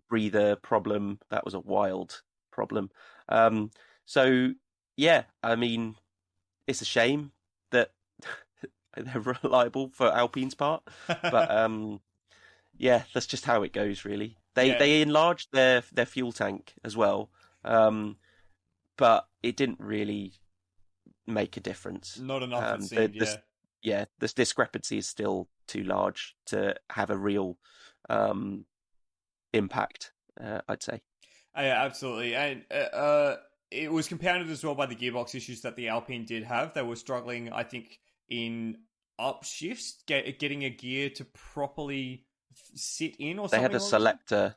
S2: breather problem. That was a wild problem. So yeah, I mean, it's a shame that they're reliable for Alpine's part, but yeah, that's just how it goes, really. They enlarged their fuel tank as well, but it didn't really make a difference.
S1: Not enough, it seemed,
S2: the discrepancy is still too large to have a real impact, I'd say.
S1: Yeah, absolutely. And it was compounded as well by the gearbox issues that the Alpine did have. They were struggling, I think, in upshifts, getting a gear to properly sit in or something.
S2: They had a selector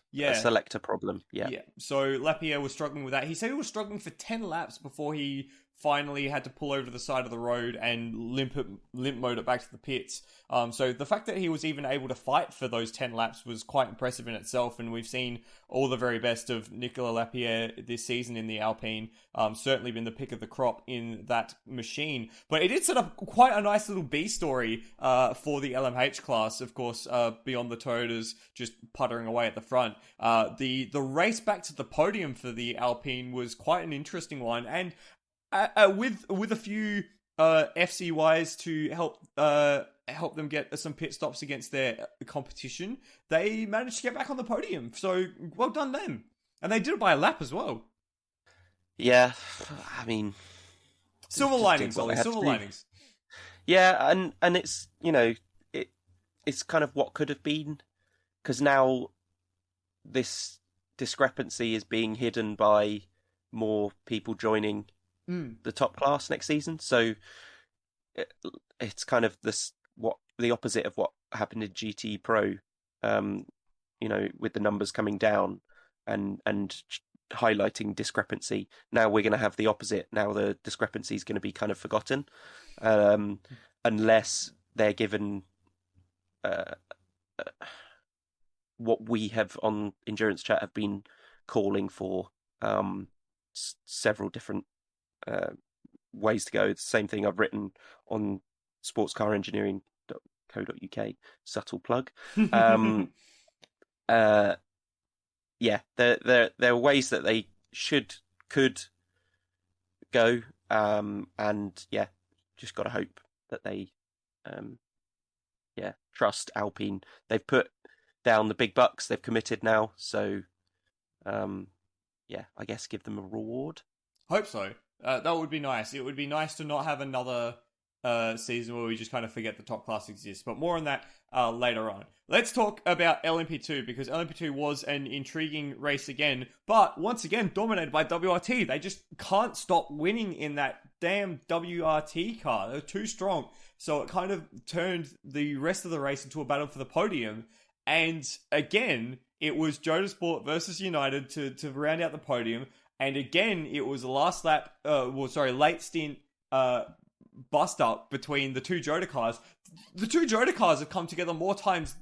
S2: problem. Yeah.
S1: So Lapierre was struggling with that. He said he was struggling for 10 laps before he finally had to pull over to the side of the road and limp mode it back to the pits. So the fact that he was even able to fight for those 10 laps was quite impressive in itself, and we've seen all the very best of Nicolas Lapierre this season in the Alpine. Certainly been the pick of the crop in that machine. But it did set up quite a nice little B story for the LMH class, of course, beyond the Toyotas just puttering away at the front. The race back to the podium for the Alpine was quite an interesting one, and with a few FCYs to help them get some pit stops against their competition, they managed to get back on the podium. So well done them, and they did it by a lap as well.
S2: Yeah, I mean,
S1: silver linings, Ollie. Silver linings.
S2: Yeah, and it's, you know, it's kind of what could have been, because now this discrepancy is being hidden by more people joining the top class next season. So it's kind of the opposite of what happened in GTE-Pro, you know, with the numbers coming down and highlighting discrepancy. Now we're going to have the opposite. Now the discrepancy is going to be kind of forgotten, unless they're given what we have on Endurance Chat have been calling for, several different ways to go. The same thing I've written on sportscarengineering.co.uk. Subtle plug. yeah, there are ways that they could go, and yeah, just got to hope that they, trust Alpine. They've put down the big bucks. They've committed now, so I guess give them a reward.
S1: Hope so. That would be nice. It would be nice to not have another season where we just kind of forget the top class exists. But more on that later on. Let's talk about LMP2, because LMP2 was an intriguing race again, but once again dominated by WRT. They just can't stop winning in that damn WRT car. They're too strong. So it kind of turned the rest of the race into a battle for the podium. And again, it was Jodersport versus United to round out the podium. And again, it was a last lap, late stint bust up between the two Joder cars. The two Joder cars have come together more times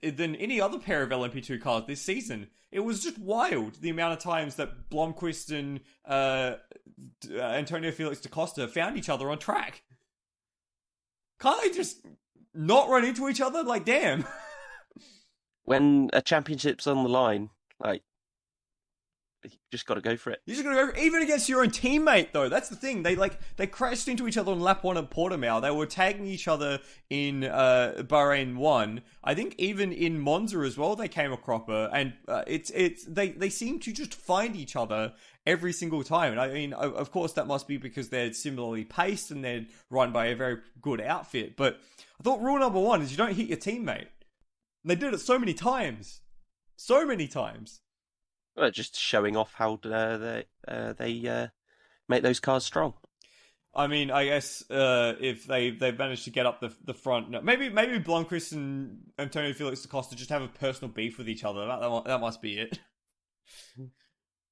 S1: than any other pair of LMP2 cars this season. It was just wild, the amount of times that Blomqvist and Antonio Felix da Costa found each other on track. Can't they just not run into each other? Like, damn.
S2: When a championship's on the line, like, you just got to go for it.
S1: You just got to go for it. Even against your own teammate, though. That's the thing. They crashed into each other on lap 1 at Portimao. They were tagging each other in Bahrain 1. I think even in Monza as well, they came a cropper. And they seem to just find each other every single time. And I mean, of course, that must be because they're similarly paced and they're run by a very good outfit. But I thought rule number 1 is you don't hit your teammate. They did it so many times. So many times.
S2: Well, just showing off how they make those cars strong.
S1: I mean, I guess if they've managed to get up the front, maybe Blomqvist and Antonio Felix da Costa just have a personal beef with each other. That must be it.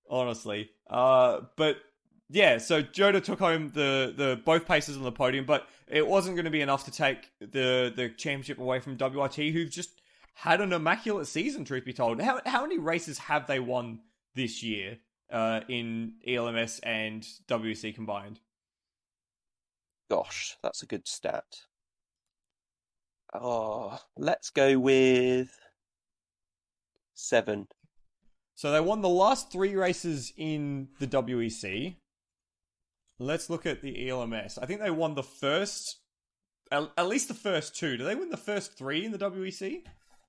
S1: Honestly, but yeah. So Joder took home the both paces on the podium, but it wasn't going to be enough to take the championship away from WRT, who've just had an immaculate season, truth be told. How many races have they won this year in ELMS and WEC combined?
S2: Gosh, that's a good stat. Oh, let's go with 7.
S1: So they won the last 3 races in the WEC. Let's look at the ELMS. I think they won the first, at least the first 2. Did they win the first 3 in the WEC?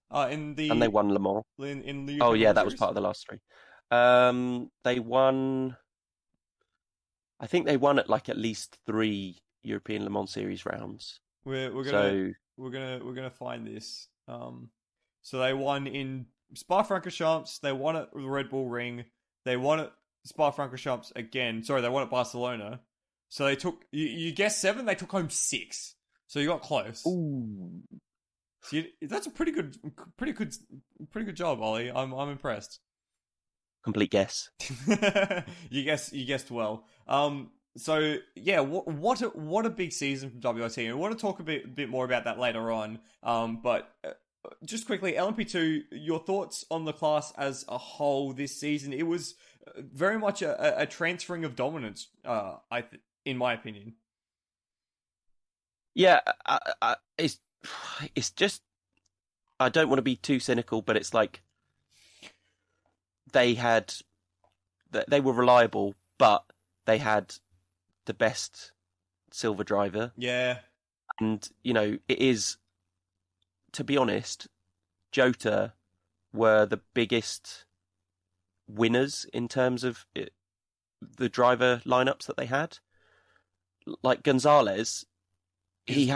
S1: And they
S2: won Le Mans.
S1: In the
S2: UK that was part of the last 3. They won. I think they won at least 3 European Le Mans Series rounds.
S1: We're gonna find this. So they won in Spa-Francorchamps. They won at the Red Bull Ring. They won at Spa-Francorchamps again. Sorry, they won at Barcelona. So they took. You guessed 7. They took home 6. So you got close.
S2: Ooh.
S1: So that's a pretty good job, Ollie. I'm impressed.
S2: Complete guess.
S1: You guessed well. So yeah, what a big season from WRT. And I want to talk a bit more about that later on. But just quickly, LMP2, your thoughts on the class as a whole this season? It was very much a transferring of dominance. In my opinion.
S2: Yeah, it's just, I don't want to be too cynical, but it's like they were reliable, but they had the best silver driver.
S1: Yeah.
S2: And, it is, to be honest, Jota were the biggest winners in terms of the driver lineups that they had. Like Gonzalez, he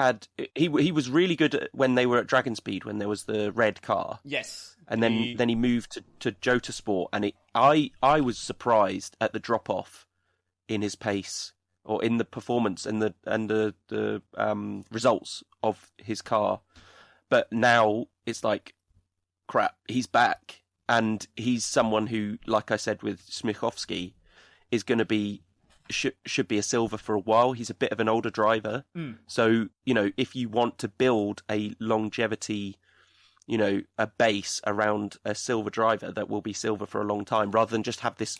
S2: was really good when they were at Dragon Speed, when there was the red car.
S1: Yes.
S2: And then he moved to Jota Sport, and I was surprised at the drop off in his pace or in the performance and the results of his car. But now it's like, crap, he's back, and he's someone who, like I said with Smichowski, is going to be should be a silver for a while. He's a bit of an older driver. So, if you want to build a longevity, a base around a silver driver that will be silver for a long time, rather than just have this,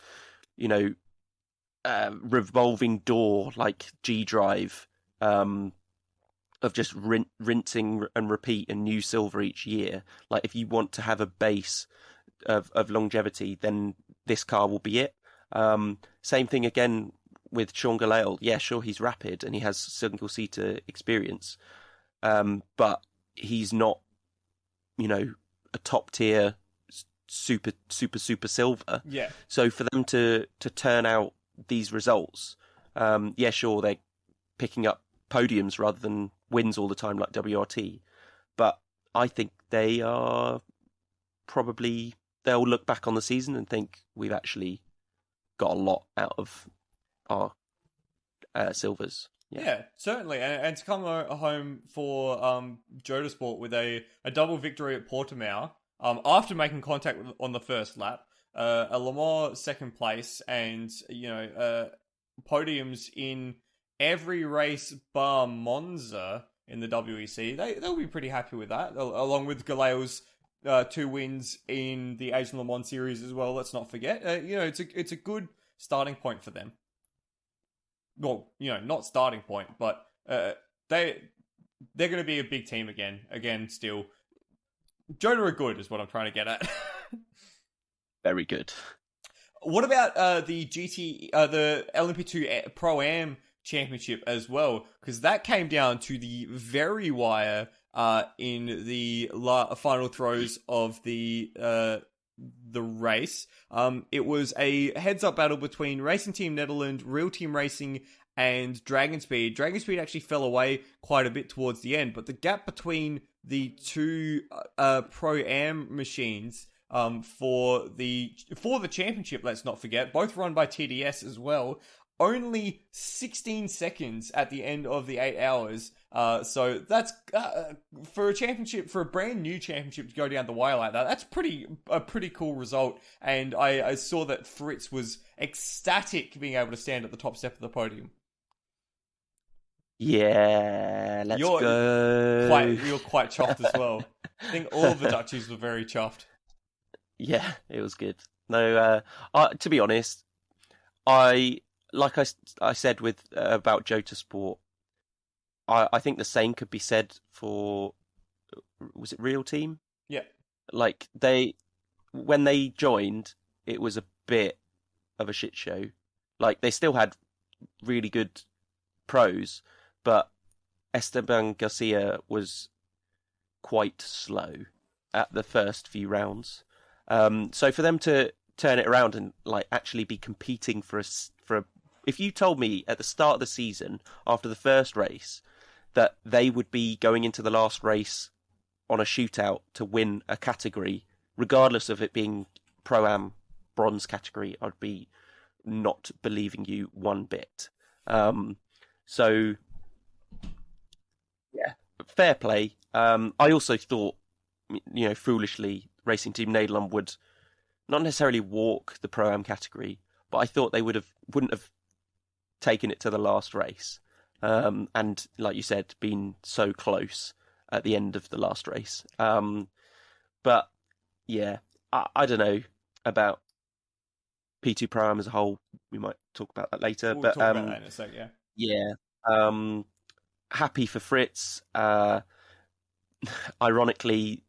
S2: revolving door like G Drive, of just rinsing and repeat and new silver each year. Like, if you want to have a base of longevity, then this car will be it. Same thing again with Sean Gelael. Yeah, sure, he's rapid and he has single-seater experience, but he's not, a top-tier super silver.
S1: Yeah.
S2: So for them to turn out these results, sure, they're picking up podiums rather than wins all the time like WRT, but I think they are probably, they'll look back on the season and think we've actually got a lot out of our silvers.
S1: Yeah, certainly. And to come home for Jodersport with a double victory at Portimao, after making contact on the first lap, a Le Mans second place, and podiums in every race bar Monza in the WEC, they'll be pretty happy with that, along with Galael's 2 wins in the Asian Le Mans series as well. Let's not forget. It's a good starting point for them. Well, not starting point, but they're going to be a big team again. Still, Joda are good, is what I'm trying to get at.
S2: Very good.
S1: What about the LMP2 Pro-Am Championship as well? Because that came down to the very wire in the final throws of the race. It was a heads-up battle between Racing Team Netherlands, Real Team Racing, and Dragon Speed. Dragon Speed actually fell away quite a bit towards the end, but the gap between the two Pro-Am machines for the championship, let's not forget, both run by TDS as well, only 16 seconds at the end of the 8 hours. So that's for a brand new championship to go down the wire like that. That's a pretty cool result. And I saw that Fritz was ecstatic being able to stand at the top step of the podium.
S2: Yeah, let's go.
S1: You're quite chuffed as well. I think all of the Dutchies were very chuffed.
S2: Yeah, it was good. No, to be honest, I said about Jota Sport, I think the same could be said for, was it Real Team?
S1: Yeah.
S2: Like when they joined, it was a bit of a shit show. Like they still had really good pros, but Esteban Garcia was quite slow at the first few rounds. So for them to turn it around and like actually be competing for a, if you told me at the start of the season after the first race that they would be going into the last race on a shootout to win a category, regardless of it being Pro-Am bronze category, I'd be not believing you one bit. So yeah, fair play. I also thought, foolishly, Racing Team Nederland would not necessarily walk the Pro-Am category, but I thought they wouldn't have taken it to the last race. And like you said, been so close at the end of the last race. But yeah, I don't know about P2 Pro-Am as a whole. We might talk about that later.
S1: We'll talk about that in a sec, yeah.
S2: Yeah. Happy for Fritz. Ironically,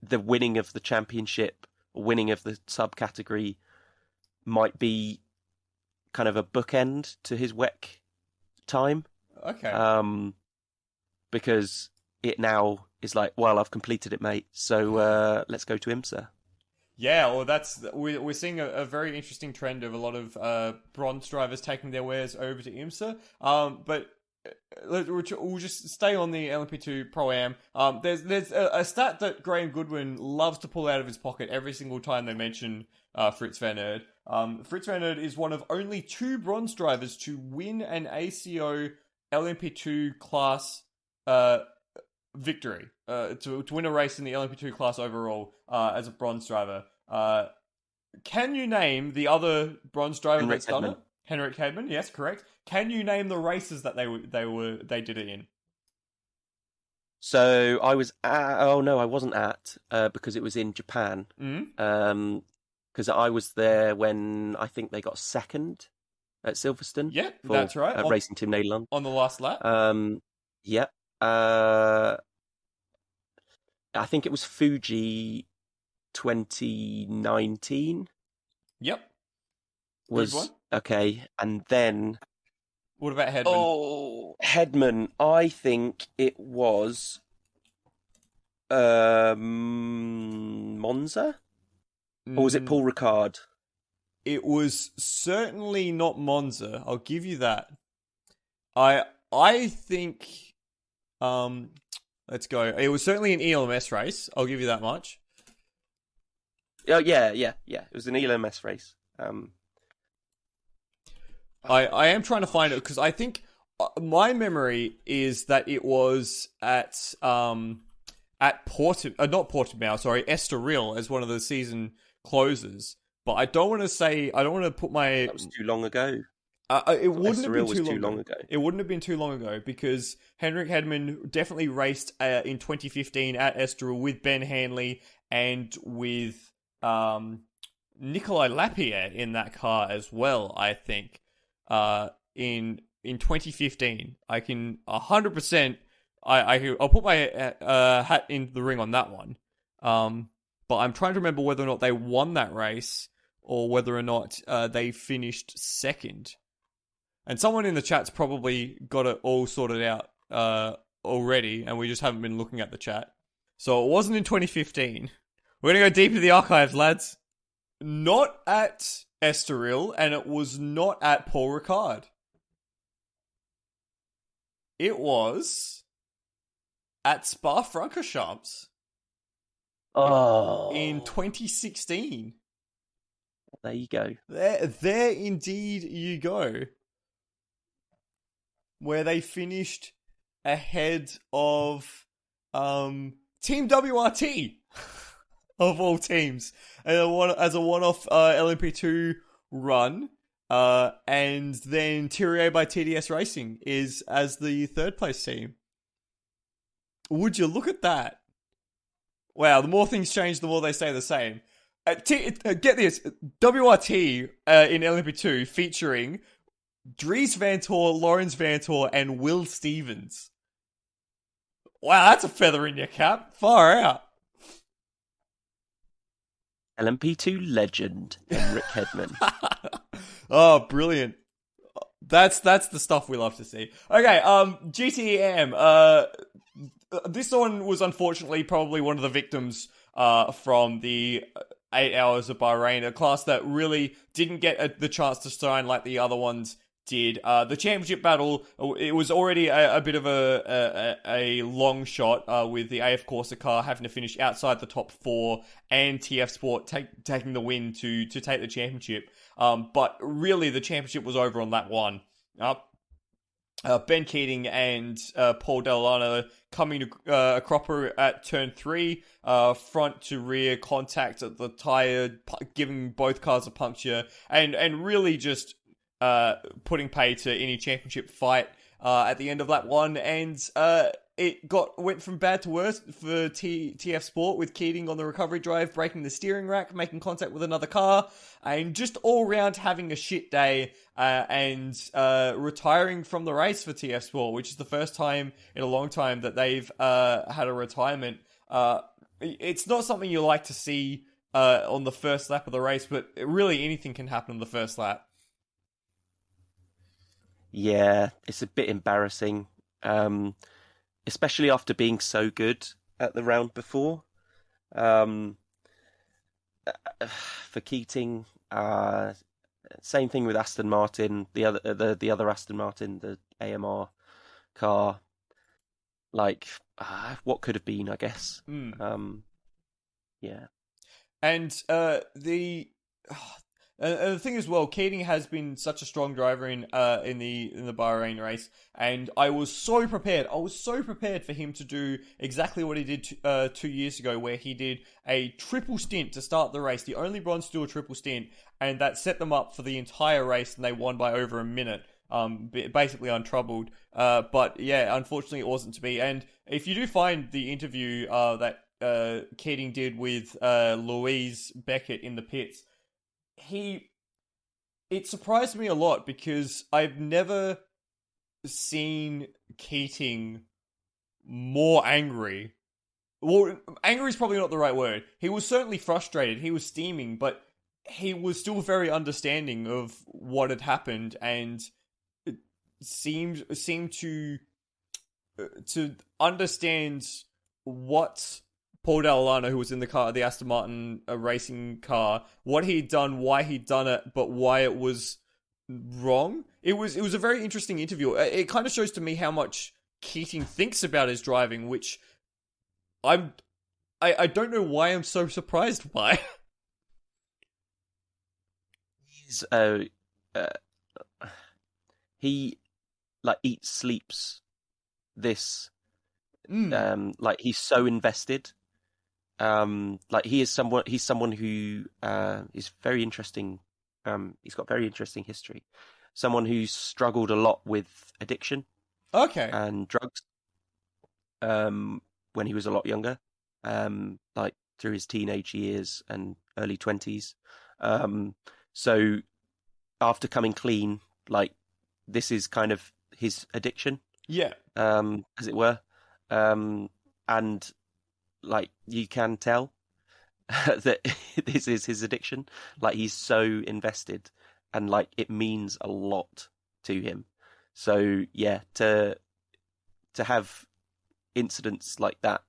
S2: the winning of the championship, winning of the subcategory might be kind of a bookend to his WEC time.
S1: Okay.
S2: Because it now is like, well, I've completed it, mate. So let's go to IMSA.
S1: Yeah, well, we're seeing a very interesting trend of a lot of bronze drivers taking their wares over to IMSA. But we'll just stay on the LMP2 Pro-Am. There's a stat that Graham Goodwin loves to pull out of his pocket every single time they mention Fritz van Aert. Fritz van Aert is one of only 2 bronze drivers to win an ACO LMP2 class victory, to win a race in the LMP2 class overall as a bronze driver. Can you name the other bronze driver that's done it? Henrik Hedman, yes, correct. Can you name the races that they did it in?
S2: So I was at, I wasn't at, because it was in Japan.
S1: Mm-hmm.
S2: Because I was there when I think they got second at Silverstone.
S1: Yeah, that's right.
S2: At Racing Team Nederland.
S1: On the last lap.
S2: Yeah. I think it was Fuji 2019
S1: Yep.
S2: was
S1: Good one.
S2: okay, and then
S1: What about Hedman?
S2: Hedman, I think it was Monza, or was it Paul Ricard?
S1: It was certainly not Monza. I'll give you that. I think let's go. It was certainly an ELMS race. I'll give you that much.
S2: Oh yeah. It was an ELMS race.
S1: I am trying to find it because I think my memory is that it was at not Portimao, sorry, Estoril as one of the season closes. But I don't want to put my...
S2: That was too long ago.
S1: It wouldn't have been
S2: too long ago.
S1: It wouldn't have been too long ago because Henrik Hedman definitely raced in 2015 at Estoril with Ben Hanley and with Nikolai Lapierre in that car as well, I think. In 2015, I can 100%. I'll put my hat in the ring on that one. But I'm trying to remember whether or not they won that race or whether or not they finished second. And someone in the chat's probably got it all sorted out already, and we just haven't been looking at the chat. So it wasn't in 2015. We're going to go deep into the archives, lads. Not at Estoril, and it was not at Paul Ricard. It was at Spa-Francorchamps.
S2: Oh.
S1: In 2016.
S2: There you go.
S1: There indeed you go. Where they finished ahead of Team WRT of all teams. As a one-off LMP2 run. And then Thierry by TDS Racing is as the third place team. Would you look at that? Wow, the more things change, the more they stay the same. Get this, WRT in LMP2 featuring Dries Vanthoor, Lawrence Vanthoor, and Will Stevens. Wow, that's a feather in your cap. Far out.
S2: LMP2 legend, Henrik Hedman.
S1: Oh, brilliant. That's the stuff we love to see. Okay, GTE-Am. This one was unfortunately probably one of the victims from the 8 Hours of Bahrain, a class that really didn't get the chance to shine like the other ones did. The championship battle, it was already a bit of a long shot with the AF Corsa car having to finish outside the top 4 and TF Sport taking the win to take the championship. But really the championship was over on lap 1. Ben Keating and Paul Dell'Anna coming to a cropper at turn 3, front to rear contact at the tyre, giving both cars a puncture, and really just putting pay to any championship fight at the end of lap 1, and it went from bad to worse for TF Sport, with Keating on the recovery drive breaking the steering rack, making contact with another car, and just all round having a shit day, and retiring from the race for TF Sport, which is the first time in a long time that they've had a retirement. It's not something you like to see on the first lap of the race, but really anything can happen on the first lap.
S2: Yeah, it's a bit embarrassing, especially after being so good at the round before. For Keating, same thing with Aston Martin, the other Aston Martin, the AMR car. Like, what could have been, I guess. Yeah.
S1: And the thing as well, Keating has been such a strong driver in the Bahrain race, and I was so prepared. I was so prepared for him to do exactly what he did 2 years ago, where he did a triple stint to start the race, the only bronze to do a triple stint, and that set them up for the entire race, and they won by over a minute. Basically untroubled. But yeah, unfortunately it wasn't to be. And if you do find the interview that Keating did with Louise Beckett in the pits, it surprised me a lot, because I've never seen Keating more angry well, angry is probably not the right word. He was certainly frustrated. He was steaming, but he was still very understanding of what had happened, and it seemed to understand what Paul Dalla Lana, who was in the car, the Aston Martin racing car, what he'd done, why he'd done it, but why it was wrong. It was a very interesting interview. It kind of shows to me how much Keating thinks about his driving, which I don't know why I'm so surprised by.
S2: He's he like eats, sleeps this. Like he's so invested. Like he's someone who is very interesting. He's got very interesting history. Someone who's struggled a lot with addiction, and drugs. When he was a lot younger, like through his teenage years and early 20s. So after coming clean, like this is kind of his addiction.
S1: Yeah.
S2: As it were. And like you can tell that this is his addiction. Like he's so invested, and like it means a lot to him. So yeah, to have incidents like that,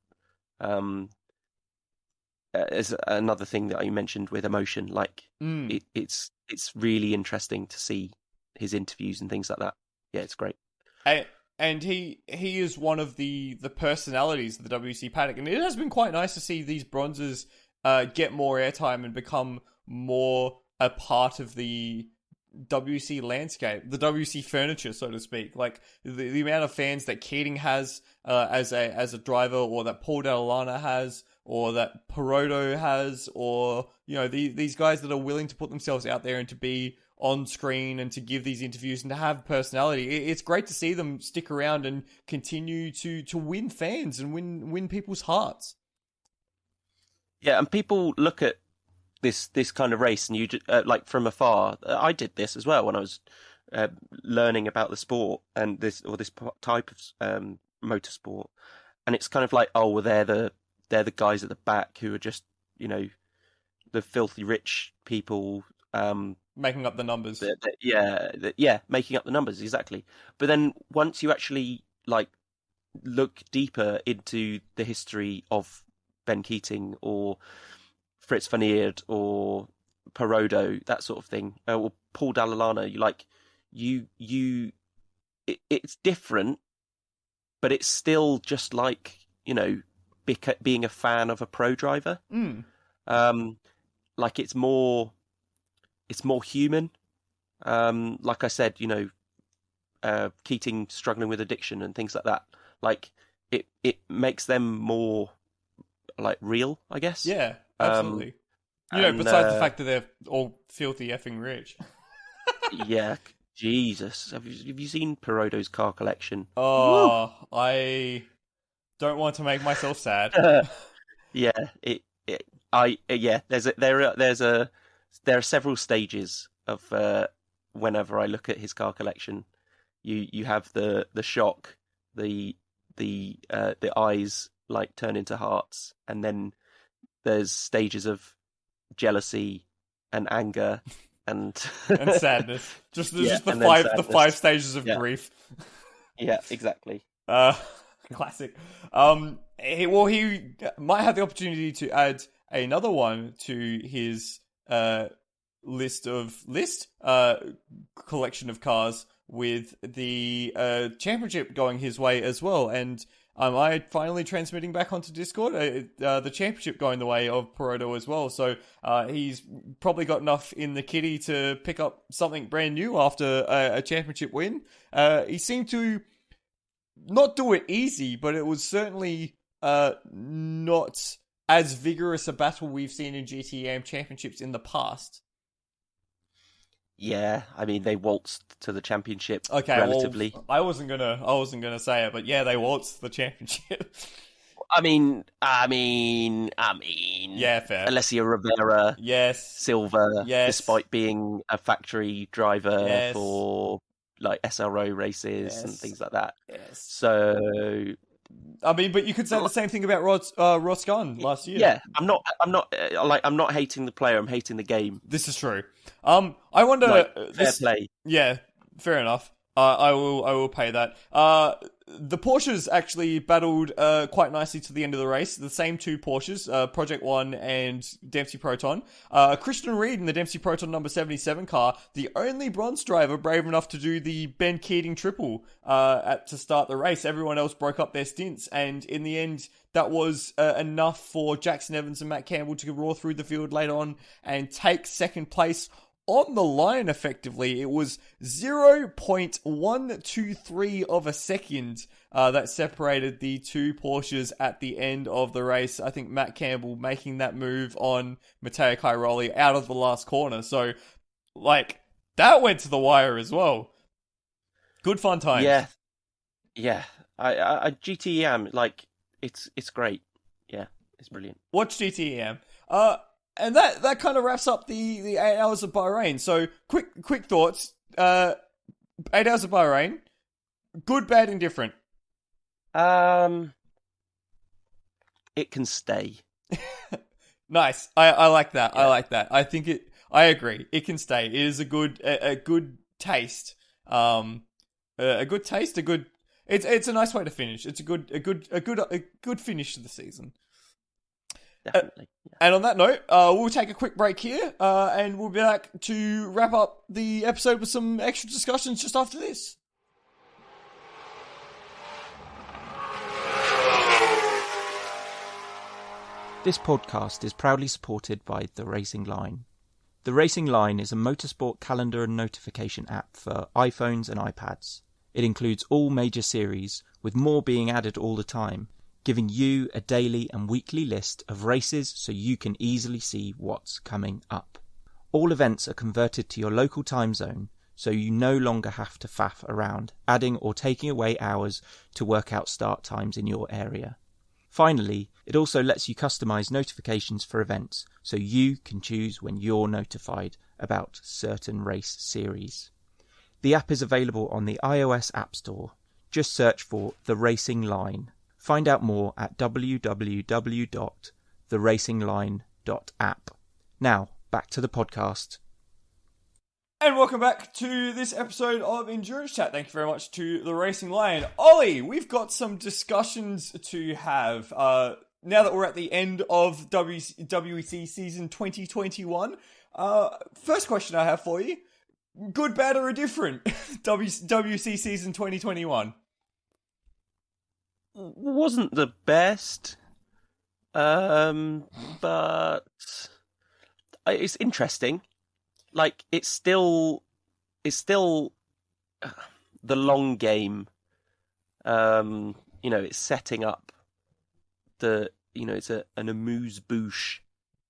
S2: is another thing that you mentioned with emotion. Like it's really interesting to see his interviews and things like that. Yeah, it's great.
S1: And he is one of the personalities of the WC paddock, and it has been quite nice to see these bronzes get more airtime and become more a part of the WC landscape, the WC furniture, so to speak. Like the amount of fans that Keating has as a driver, or that Paul Dalla Lana has, or that Perodo has, or these guys that are willing to put themselves out there and to be on screen and to give these interviews and to have personality. It's great to see them stick around and continue to win fans and win people's hearts.
S2: Yeah, and people look at this kind of race, and you like from afar. I did this as well when I was learning about the sport and this type of motorsport, and it's kind of like, oh well, they're the guys at the back who are just the filthy rich people.
S1: Making up the numbers.
S2: Making up the numbers, exactly. But then once you actually like look deeper into the history of Ben Keating or Fritz van Eerd or Perodo, that sort of thing, or Paul Dalla Lana, it's different, but it's still just like being a fan of a pro driver. Like it's more human. Like I said, Keating struggling with addiction and things like that. Like it makes them more like real, I guess.
S1: Yeah, absolutely. Besides the fact that they're all filthy effing rich.
S2: Yeah, Jesus. Have you seen Perodo's car collection?
S1: Oh, woo! I don't want to make myself sad.
S2: Yeah, there are several stages of whenever I look at his car collection. You have the shock, the eyes like turn into hearts, and then there's stages of jealousy and anger and
S1: sadness. Just the five stages of grief.
S2: Yeah, exactly.
S1: Classic. He might have the opportunity to add another one to his collection of cars with the championship going his way as well. And I finally transmitting back onto Discord the championship going the way of Perodo as well. So he's probably got enough in the kitty to pick up something brand new after a championship win. He seemed to not do it easy, but it was certainly not as vigorous a battle we've seen in GTE-Am championships in the past.
S2: Yeah, I mean they waltzed to the championship relatively.
S1: Well, I wasn't gonna say it, but yeah, they waltzed the championship.
S2: I mean.
S1: Yeah, fair.
S2: Alessia Rivera,
S1: yes.
S2: Silva,
S1: yes.
S2: Despite being a factory driver
S1: yes.
S2: for like SRO races
S1: yes.
S2: and things like that.
S1: Yes.
S2: So
S1: I mean, but you could say the same thing about Ross Gunn last year.
S2: Yeah, I'm not hating the player. I'm hating the game.
S1: This is true. I wonder.
S2: Fair play.
S1: Yeah, fair enough. I will pay that. The Porsches actually battled quite nicely to the end of the race. The same two Porsches, Project One and Dempsey Proton. Christian Reed in the Dempsey Proton number 77 car, the only bronze driver brave enough to do the Ben Keating triple to start the race. Everyone else broke up their stints, and in the end, that was enough for Jackson Evans and Matt Campbell to roar through the field later on and take second place on the line, effectively. It was 0.123 of a second that separated the two Porsches at the end of the race. I think Matt Campbell making that move on Matteo Cairoli out of the last corner. So, that went to the wire as well. Good fun times.
S2: Yeah. I GTE-Am, it's great. Yeah, it's brilliant.
S1: Watch GTE-Am. And that kind of wraps up the 8 hours of Bahrain. So, quick thoughts. 8 hours of Bahrain. Good, bad, indifferent.
S2: It can stay.
S1: Nice. I like that.
S2: Yeah.
S1: I like that. I agree. It can stay. It is a good taste. A good taste. It's a nice way to finish. It's a good finish to the season.
S2: Definitely.
S1: And on that note, we'll take a quick break here, and we'll be back to wrap up the episode with some extra discussions just after this.
S3: This podcast is proudly supported by The Racing Line. The Racing Line is a motorsport calendar and notification app for iPhones and iPads. It includes all major series, with more being added all the time, giving you a daily and weekly list of races so you can easily see what's coming up. All events are converted to your local time zone, so you no longer have to faff around, adding or taking away hours to work out start times in your area. Finally, it also lets you customize notifications for events, so you can choose when you're notified about certain race series. The app is available on the iOS App Store. Just search for The Racing Line. Find out more at www.TheRacingLine.App. Now, back to the podcast.
S1: And welcome back to this episode of Endurance Chat. Thank you very much to The Racing Line. Ollie, we've got some discussions to have. Now that we're at the end of WEC season 2021, first question I have for you. Good, bad, or indifferent? WEC season 2021.
S2: Wasn't the best, but it's interesting. It's still the long game. It's setting up it's an amuse-bouche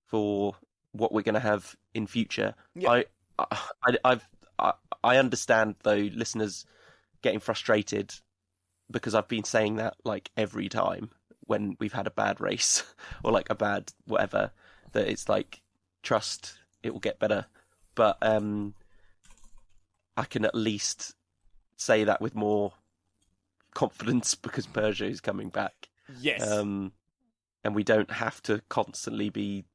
S2: for what we're going to have in future. Yeah. I understand though listeners getting frustrated because I've been saying that every time when we've had a bad race or a bad whatever, that it's trust it will get better. But I can at least say that with more confidence because Peugeot is coming back.
S1: Yes.
S2: And we don't have to constantly be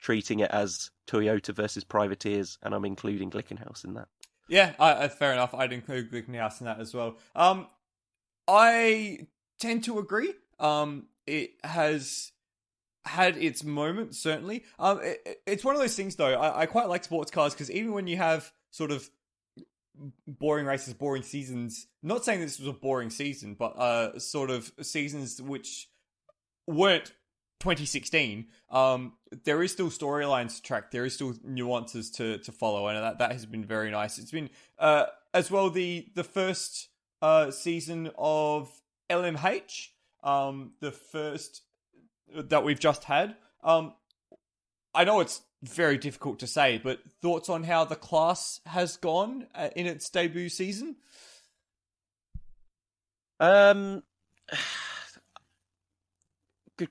S2: treating it as Toyota versus privateers, and I'm including Glickenhaus in that.
S1: Yeah, fair enough. I'd include Glickenhaus in that as well. I tend to agree. It has had its moments, certainly. It's one of those things, though. I quite like sports cars because even when you have sort of boring races, boring seasons, not saying this was a boring season, but sort of seasons which weren't 2016, there is still storylines to track. There is still nuances to follow, and that has been very nice. It's been as well the first season of LMH, the first that we've just had. I know it's very difficult to say, but thoughts on how the class has gone in its debut season?
S2: Good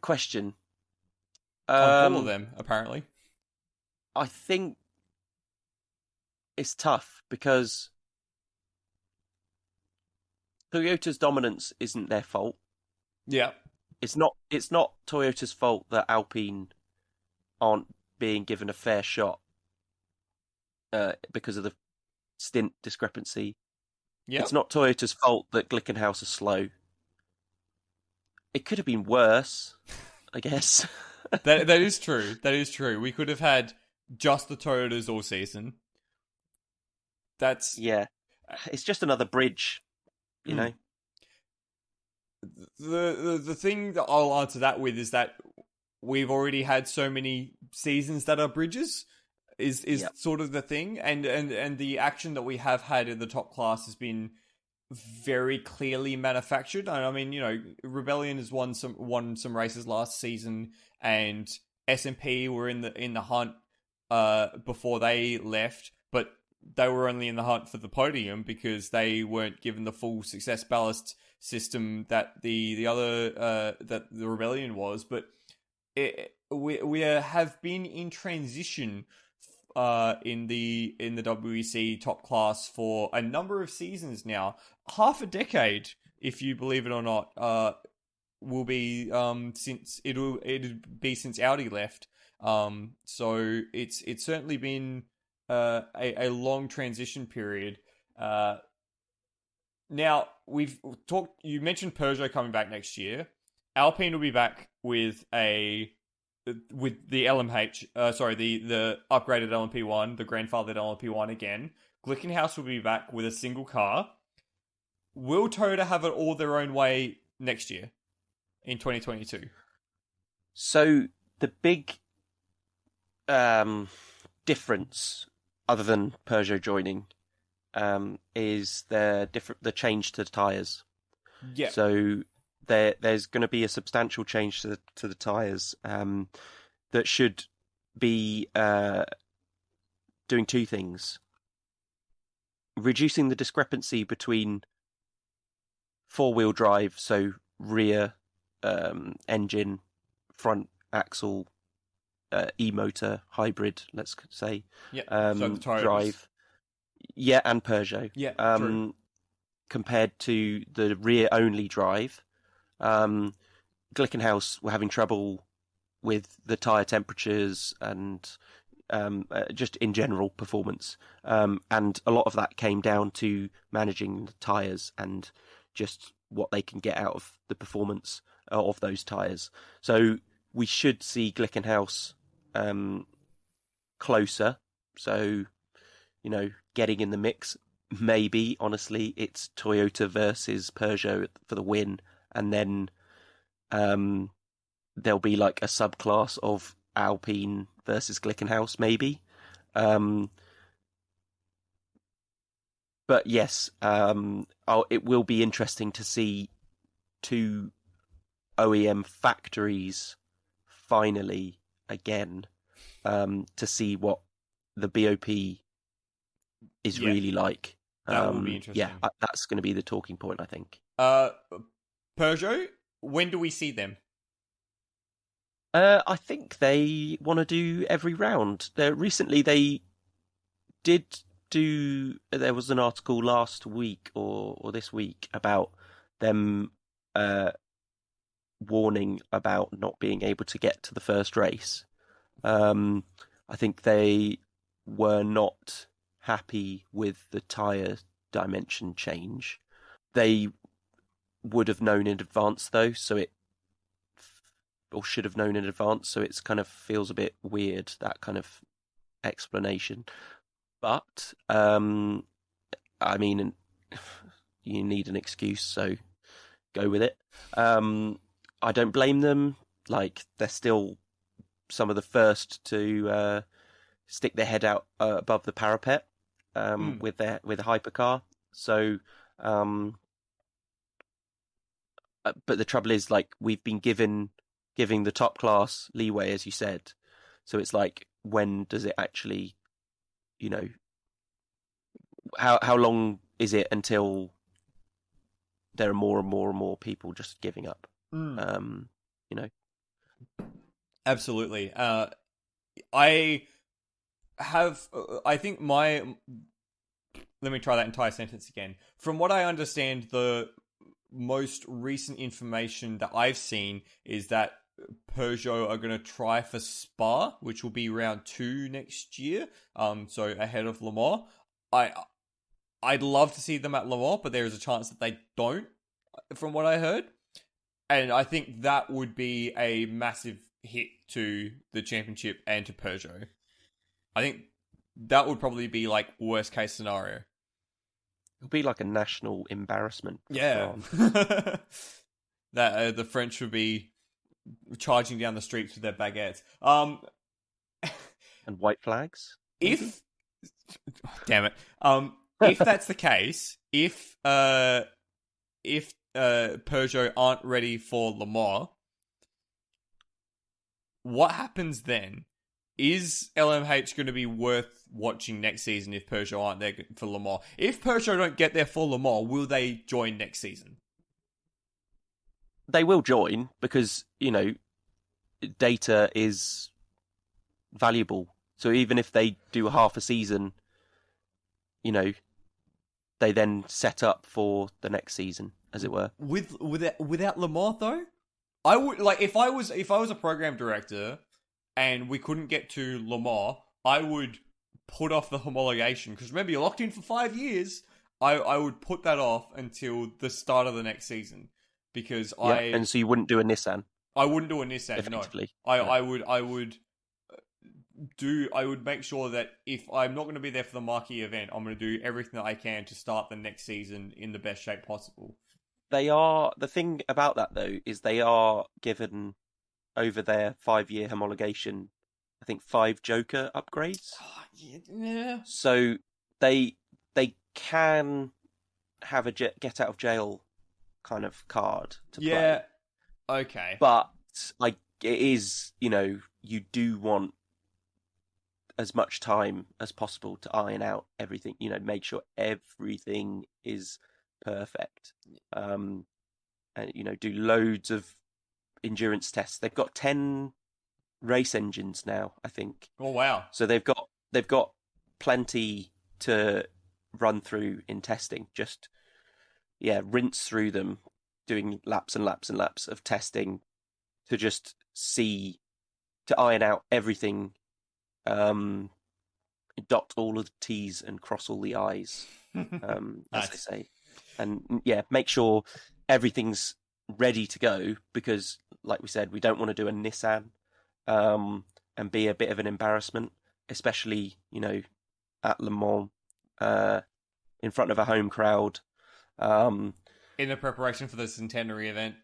S2: question.
S1: All of them, apparently.
S2: I think it's tough because Toyota's dominance isn't their fault.
S1: Yeah.
S2: It's not Toyota's fault that Alpine aren't being given a fair shot because of the stint discrepancy.
S1: Yeah.
S2: It's not Toyota's fault that Glickenhaus are slow. It could have been worse, I guess.
S1: That is true. That is true. We could have had just the Toyotas all season. That's
S2: Yeah. It's just another bridge, you know.
S1: The thing that I'll answer that with is that we've already had so many seasons that are bridges. Is
S2: Yep.
S1: sort of the thing, and the action that we have had in the top class has been very clearly manufactured. And I mean, you know, Rebellion has won some races last season, and SMP were in the hunt before they left, but they were only in the hunt for the podium because they weren't given the full success ballast system that the other that the Rebellion was. But we have been in transition in the WEC top class for a number of seasons now, half a decade, if you believe it or not. Will be since it'll be since Audi left. So it's certainly been a long transition period. Now we've talked. You mentioned Peugeot coming back next year. Alpine will be back with the LMH, the upgraded LMP1, the grandfathered LMP1 again. Glickenhaus will be back with a single car. Will Toyota have it all their own way next year in 2022?
S2: So the big difference, other than Peugeot joining, is the change to the tyres.
S1: Yeah.
S2: So there's going to be a substantial change to the tyres that should be doing two things: reducing the discrepancy between four-wheel drive, so rear engine, front axle, e-motor, hybrid, let's say,
S1: so the Toyotas.
S2: drive, and Peugeot,
S1: true.
S2: compared to the rear-only drive. Glickenhaus were having trouble with the tyre temperatures and just in general performance. And a lot of that came down to managing the tyres and just what they can get out of the performance of those tyres. So we should see Glickenhaus closer. So, you know, getting in the mix. Maybe, honestly, it's Toyota versus Peugeot for the win. And then there'll be like a subclass of Alpine versus Glickenhaus, maybe. But yes, it will be interesting to see two OEM factories finally again, to see what the BOP is really like.
S1: That will be interesting.
S2: Yeah, that's going to be the talking point, I think.
S1: Peugeot, when do we see them?
S2: I think they want to do every round. Recently, they did do. There was an article last week or this week about them warning about not being able to get to the first race. I think they were not happy with the tyre dimension change. They would have known in advance, though, or should have known in advance, so it's kind of feels a bit weird, that kind of explanation. But I mean, you need an excuse, so go with it. I don't blame them. Like, they're still some of the first to stick their head out above the parapet with a hypercar. So, but the trouble is, like, we've been giving the top class leeway, as you said. So it's like, when does it actually, you know, how long is it until there are more and more and more people just giving up? You know.
S1: Absolutely. Let me try that entire sentence again. From what I understand, the most recent information that I've seen is that Peugeot are going to try for Spa, which will be round 2 next year. So ahead of Le Mans. I'd love to see them at Le Mans, but there is a chance that they don't, from what I heard. And I think that would be a massive hit to the championship and to Peugeot. I think that would probably be like worst case scenario.
S2: It'll be like a national embarrassment.
S1: Yeah. That the French would be charging down the streets with their baguettes.
S2: And white flags.
S1: If damn it. If that's the case, if Peugeot aren't ready for Le Mans, what happens then? Is LMH going to be worth watching next season if Peugeot aren't there for Le Mans? If Peugeot don't get there for Le Mans, will they join next season?
S2: They will join because, data is valuable. So even if they do half a season, they then set up for the next season, as it were.
S1: Without Le Mans though, I would like if I was a program director and we couldn't get to Le Mans, I would put off the homologation because remember you're locked in for 5 years. I would put that off until the start of the next season because
S2: and so you wouldn't do a Nissan.
S1: I wouldn't do a Nissan.
S2: Effectively.
S1: No, I would make sure that if I'm not going to be there for the marquee event, I'm going to do everything that I can to start the next season in the best shape possible.
S2: The thing about that though, is they are given over their 5-year homologation, I think 5 Joker upgrades.
S1: Yeah.
S2: So they can have a get out of jail kind of card to play.
S1: Yeah. Okay.
S2: But it is, you do want as much time as possible to iron out everything, make sure everything is perfect. And, do loads of endurance tests. They've got 10 race engines now, I think.
S1: Oh, wow.
S2: So they've got plenty to run through in testing. Just, rinse through them, doing laps and laps and laps of testing to just to iron out everything, dot all of the T's and cross all the I's, as they say. And make sure everything's ready to go because, like we said, we don't want to do a Nissan and be a bit of an embarrassment, especially, at Le Mans in front of a home crowd.
S1: In the preparation for the centenary event.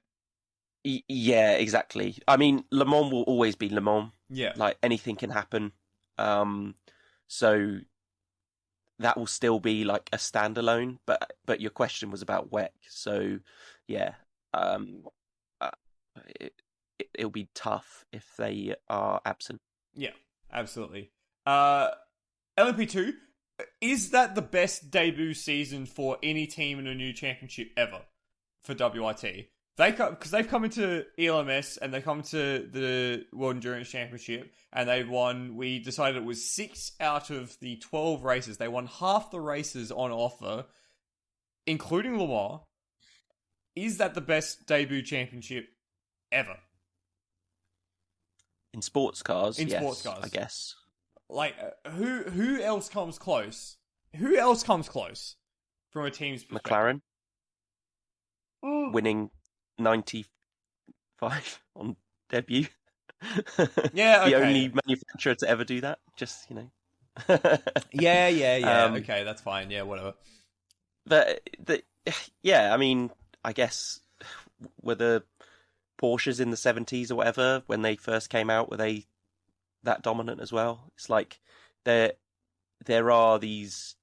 S2: Yeah, exactly. I mean, Le Mans will always be Le Mans.
S1: Yeah.
S2: Like, anything can happen. So that will still be like a standalone, but your question was about WEC. So, it'll be tough if they are absent.
S1: Yeah, absolutely. LMP2, is that the best debut season for any team in a new championship ever for WRT? Because they've come into ELMS and they come to the World Endurance Championship and they've won, we decided it was 6 out of the 12 races. They won half the races on offer, including Le Mans. Is that the best debut championship ever?
S2: In sports cars,
S1: yes,
S2: sports cars, I guess.
S1: Like, who else comes close? Who else comes close from a team's perspective?
S2: McLaren winning 95 on debut.
S1: Yeah, okay.
S2: The only manufacturer to ever do that. Just,
S1: Yeah. Okay, that's fine. Yeah, whatever.
S2: But I mean, I guess were the Porsches in the 70s or whatever when they first came out, were they that dominant as well? It's like there are these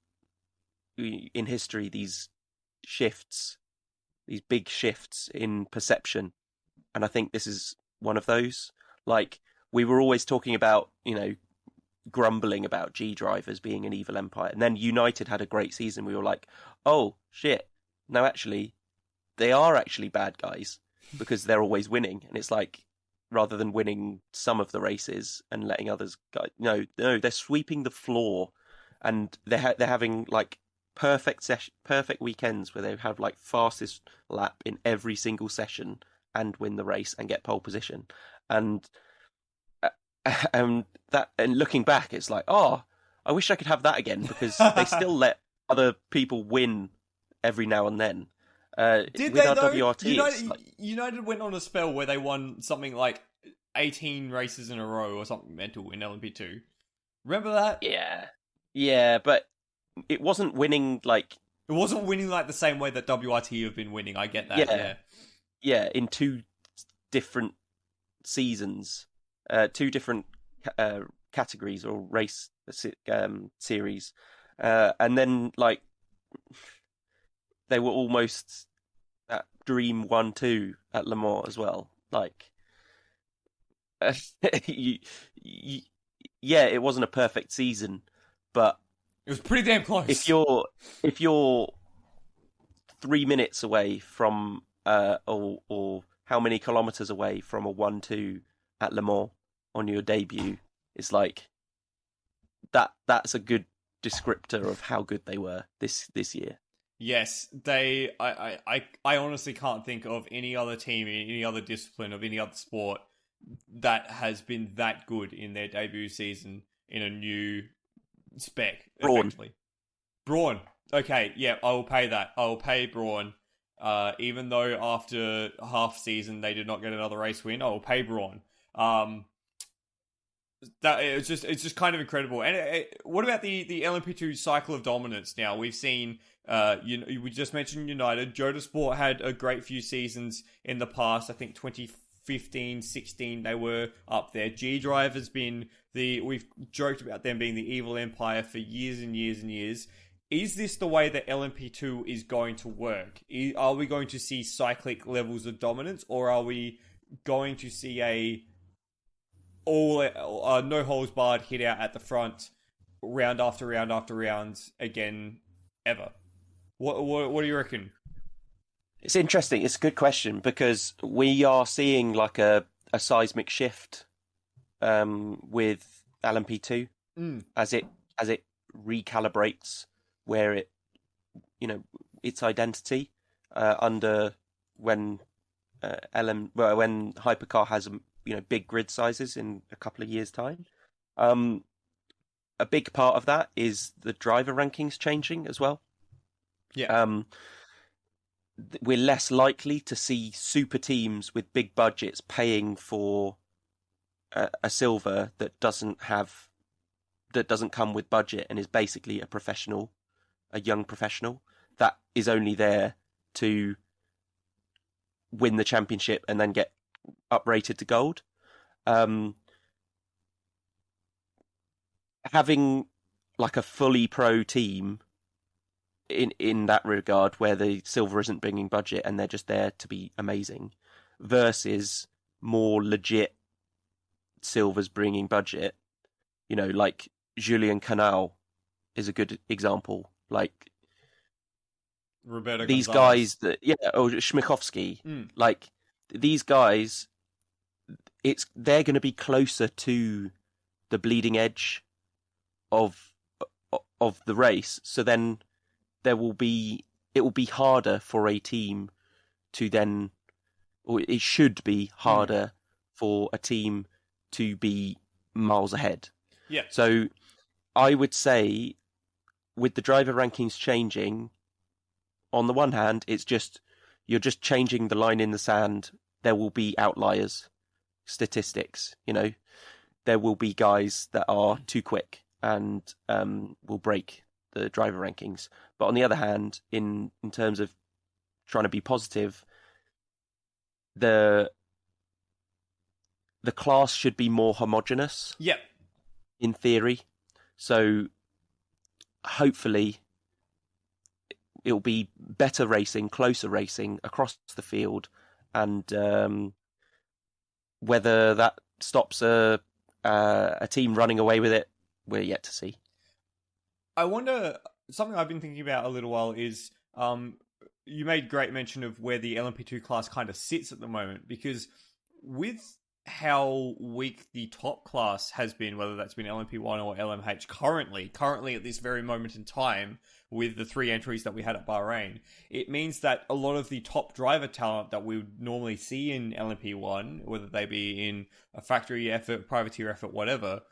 S2: in history, these shifts, these big shifts in perception, and I think this is one of those. Like, we were always talking about, grumbling about G drivers being an evil empire, and then United had a great season. We were like, oh shit, no, actually they are actually bad guys because they're always winning. And it's like, rather than winning some of the races and letting others go, no, they're sweeping the floor, and they're having like perfect weekends where they have like fastest lap in every single session and win the race and get pole position. And and looking back, it's like, oh, I wish I could have that again, because they still let other people win every now and then.
S1: Did
S2: with
S1: they
S2: our
S1: though?
S2: WRT,
S1: United went on a spell where they won something like 18 races in a row or something mental in LMP2. Remember that?
S2: Yeah, but it wasn't winning like...
S1: It wasn't winning like the same way that WRT have been winning, I get that,
S2: Yeah, in two different seasons, two different categories or race series. And then, like, they were almost at Dream 1-2 at Le Mans as well. Like, yeah, it wasn't a perfect season, but
S1: it was pretty damn close.
S2: If you're 3 minutes away from or how many kilometers away from a 1-2 at Le Mans on your debut, it's like that's a good descriptor of how good they were this year.
S1: Yes, I honestly can't think of any other team in any other discipline of any other sport that has been that good in their debut season in a new spec. Effectively. Brawn. Okay, yeah, I will pay that. I will pay Brawn. Even though after half season they did not get another race win, I will pay Brawn. That it's just kind of incredible. And what about the LMP2 cycle of dominance? Now we've seen, we just mentioned United. Joda had a great few seasons in the past. I think 2015, 16 they were up there. G-Drive has been we've joked about them being the evil empire for years and years and years. Is this the way that LMP2 is going to work? Are we going to see cyclic levels of dominance, or are we going to see a no holds barred hit out at the front, round after round after round again, ever? What do you reckon?
S2: It's interesting. It's a good question, because we are seeing like a seismic shift with LMP2 as it recalibrates where it, its identity under when when Hypercar has big grid sizes in a couple of years' time. A big part of that is the driver rankings changing as well.
S1: Yeah.
S2: We're less likely to see super teams with big budgets paying for a silver that doesn't come with budget and is basically a young professional that is only there to win the championship and then get uprated to gold. Having like a fully pro team in that regard, where the silver isn't bringing budget and they're just there to be amazing, versus more legit silvers bringing budget, like Julien Canal is a good example. Like
S1: Roberto
S2: these
S1: Gonzalez.
S2: guys or Schmichowski, like these guys, they're going to be closer to the bleeding edge of the race. So then it will be harder for a team to then, or it should be harder for a team to be miles ahead.
S1: Yeah.
S2: So I would say, with the driver rankings changing, on the one hand, you're just changing the line in the sand. There will be outliers, statistics. There will be guys that are too quick and will break the driver rankings. But on the other hand, in terms of trying to be positive, the class should be more homogenous.
S1: Yeah.
S2: In theory. So hopefully it'll be better racing, closer racing across the field, and whether that stops a team running away with it, we're yet to see.
S1: I wonder, something I've been thinking about a little while is, you made great mention of where the LMP2 class kind of sits at the moment, because with how weak the top class has been, whether that's been LMP1 or LMH currently at this very moment in time, with the 3 entries that we had at Bahrain, it means that a lot of the top driver talent that we would normally see in LMP1, whether they be in a factory effort, privateer effort, whatever,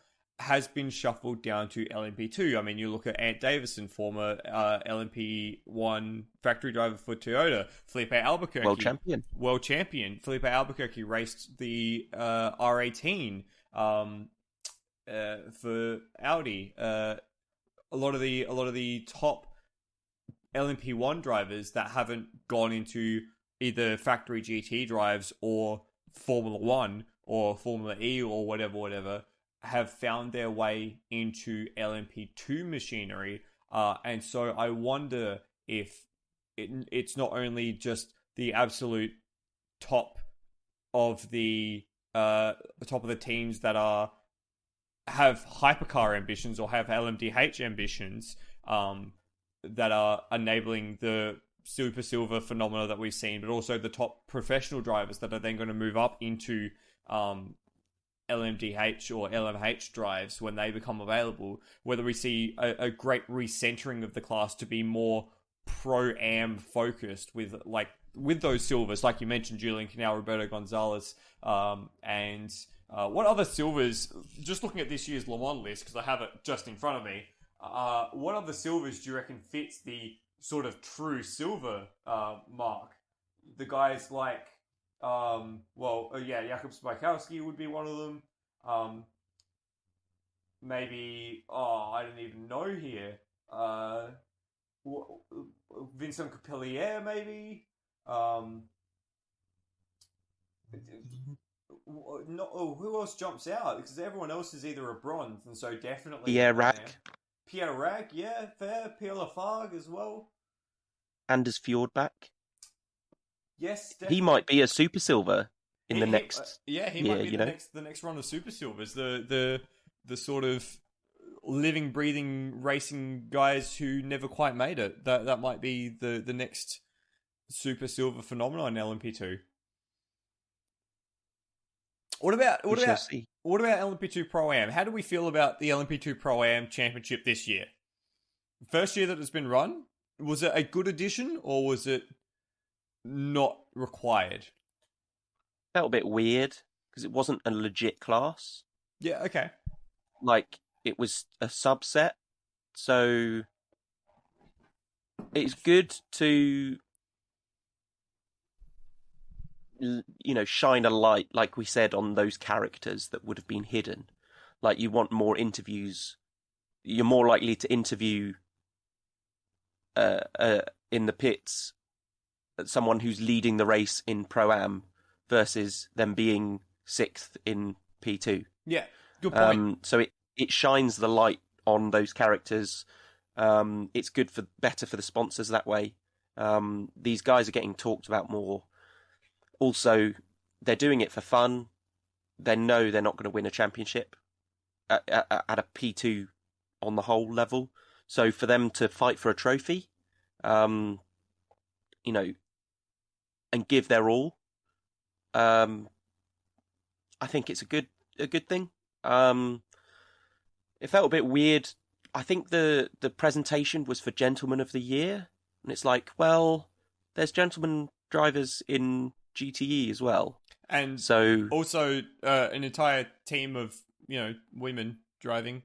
S1: has been shuffled down to LMP2. I mean, you look at Ant Davison, former LMP1 factory driver for Toyota. Felipe Albuquerque. World champion. Felipe Albuquerque raced the R18 for Audi. A lot of the top LMP1 drivers that haven't gone into either factory GT drives or Formula 1 or Formula E or whatever, have found their way into LMP2 machinery. And so I wonder if it's not only just the absolute top of the teams that have hypercar ambitions or have LMDH ambitions that are enabling the super silver phenomena that we've seen, but also the top professional drivers that are then going to move up into LMDH or LMH drives when they become available, whether we see a great recentering of the class to be more Pro-Am focused with those silvers, like you mentioned, Julian Canal, Roberto Gonzalez, and what other silvers, just looking at this year's Le Mans list, because I have it just in front of me, what other silvers do you reckon fits the sort of true silver mark? The guys like Jakub Spikowski would be one of them. Maybe, I don't even know here. Vincent Capilliere, maybe. Who else jumps out? Because everyone else is either a bronze, and so definitely
S2: Pierre Rag.
S1: Pierre Rag, yeah, fair. Pierre Lafargue as well.
S2: Anders Fjordback.
S1: Yes, definitely.
S2: He might be a super silver in the next.
S1: He might be the next run of super silvers. The sort of living, breathing racing guys who never quite made it. That might be the next super silver phenomenon in LMP2. What about LMP2 Pro-Am? How do we feel about the LMP2 Pro-Am Championship this year? First year that it's been run, was it a good addition or was it not required?
S2: Felt a bit weird because it wasn't a legit class.
S1: Yeah, okay.
S2: Like, it was a subset, so it's good to, shine a light, like we said, on those characters that would have been hidden. Like, you want more interviews. You're more likely to interview in the pits someone who's leading the race in Pro-Am versus them being 6th in P2.
S1: Yeah, good point.
S2: So it shines the light on those characters. It's better for the sponsors that way. These guys are getting talked about more. Also, they're doing it for fun. They know they're not going to win a championship at a P2 on the whole level. So for them to fight for a trophy, and give their all, I think it's a good thing. It felt a bit weird. I think the presentation was for Gentleman of the Year, and it's like, well, there's gentleman drivers in GTE as well, and so
S1: also an entire team of women driving.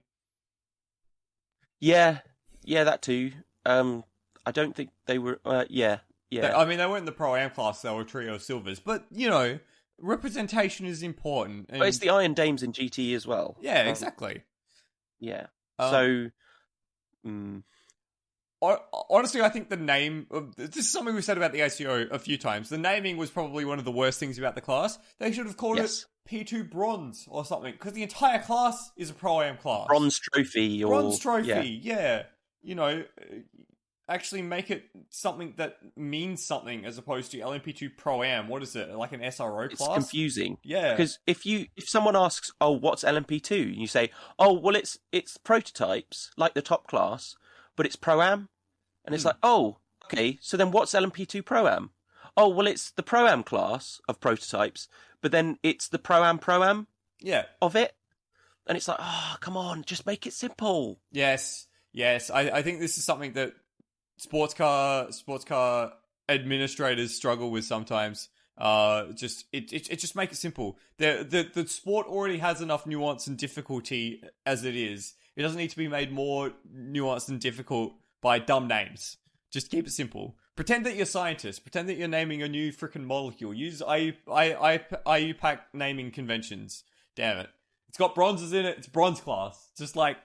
S2: Yeah, that too. I don't think they were. Yeah.
S1: They weren't in the Pro-Am class. They were trio silvers, but representation is important.
S2: But it's the Iron Dames in GTE as well.
S1: Yeah, exactly.
S2: Yeah.
S1: Honestly, I think the name... This is something we've said about the ACO a few times. The naming was probably one of the worst things about the class. They should have called it P2 Bronze or something, because the entire class is a Pro-Am class.
S2: Bronze Trophy.
S1: Bronze Trophy, yeah. Actually make it something that means something as opposed to LMP2 Pro-Am. What is it? Like an SRO class?
S2: It's confusing.
S1: Yeah.
S2: Because if someone asks, oh, what's LMP2? And you say, oh, well, it's prototypes, like the top class, but it's Pro-Am. And it's like, oh, okay, so then what's LMP2 Pro-Am? Oh, well, it's the Pro-Am class of prototypes, but then it's the Pro-Am of it. And it's like, oh, come on, just make it simple.
S1: Yes. I think this is something that sports car administrators struggle with sometimes. Just make it simple. The sport already has enough nuance and difficulty as it is. It doesn't need to be made more nuanced and difficult by dumb names. Just keep it simple. Pretend that you're scientists. Pretend that you're naming a new freaking molecule. Use IUPAC naming conventions. Damn it. It's got bronzes in it. It's bronze class. Just like...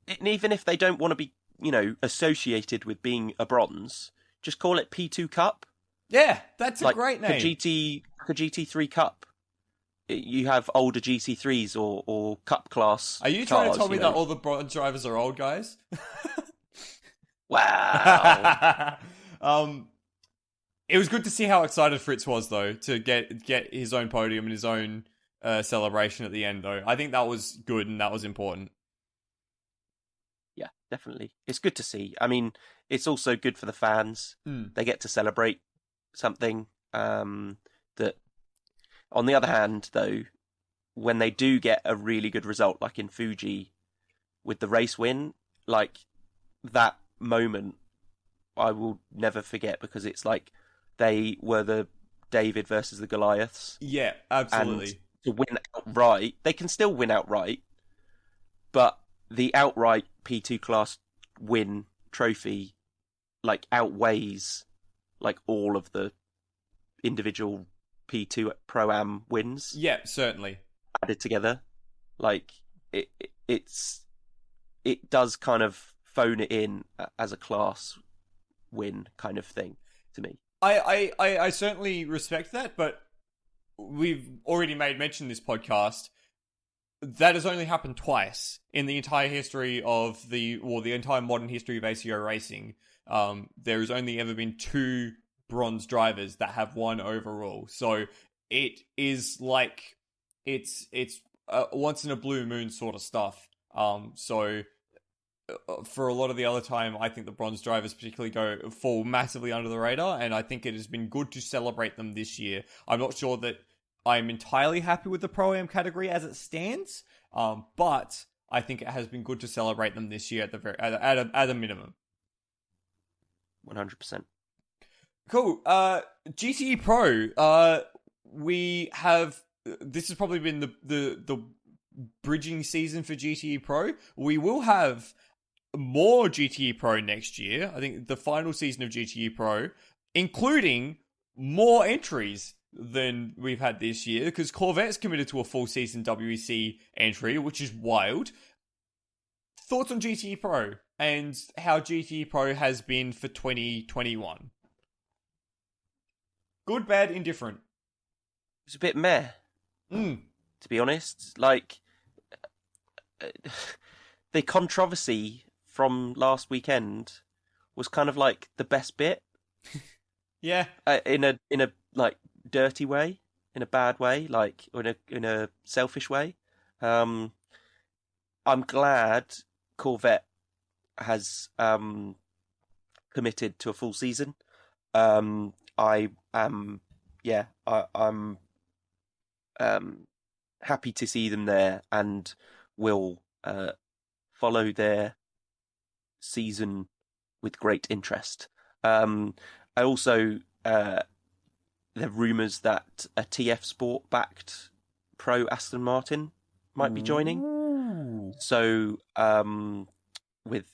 S2: And even if they don't want to be, associated with being a bronze, just call it P2 Cup.
S1: Yeah, that's a great name.
S2: A GT3 Cup. You have older GT3s or Cup class.
S1: Are you trying to tell me that all the bronze drivers are old guys?
S2: Wow.
S1: It was good to see how excited Fritz was, though, to get his own podium and his own celebration at the end, though. I think that was good and that was important.
S2: Yeah, definitely. It's good to see. I mean, it's also good for the fans. They get to celebrate something that... On the other hand, though, when they do get a really good result, like in Fuji, with the race win, like that moment, I will never forget because it's like they were the David versus the Goliaths.
S1: Yeah, absolutely.
S2: And to win outright, they can still win outright, but the outright P2 class win trophy like outweighs like all of the individual P2 Pro-Am wins.
S1: Yeah, certainly.
S2: Added together. Like, it does kind of phone it in as a class win kind of thing to me.
S1: I certainly respect that, but we've already made mention in this podcast that has only happened twice in the entire history of the entire modern history of ACO racing. There has only ever been 2 bronze drivers that have won overall. So it is like it's once in a blue moon sort of stuff. So for a lot of the other time, I think the bronze drivers particularly fall massively under the radar, and I think it has been good to celebrate them this year. I'm not sure that I'm entirely happy with the Pro-Am category as it stands, but I think it has been good to celebrate them this year at a minimum.
S2: 100%.
S1: Cool. GTE-Pro. We have... This has probably been the bridging season for GTE-Pro. We will have more GTE-Pro next year. I think the final season of GTE-Pro, including more entries than we've had this year, because Corvette's committed to a full season WEC entry, which is wild. Thoughts on GTE-Pro and how GTE-Pro has been for 2021? Good, bad, indifferent.
S2: It's a bit meh, to be honest. Like, the controversy from last weekend was kind of like the best bit.
S1: Yeah.
S2: In a like dirty way, in a bad way, like in a selfish way. I'm glad Corvette has committed to a full season. I'm happy to see them there and will follow their season with great interest. I also there are rumours that a TF Sport backed Pro Aston Martin might be joining.
S1: Ooh.
S2: So with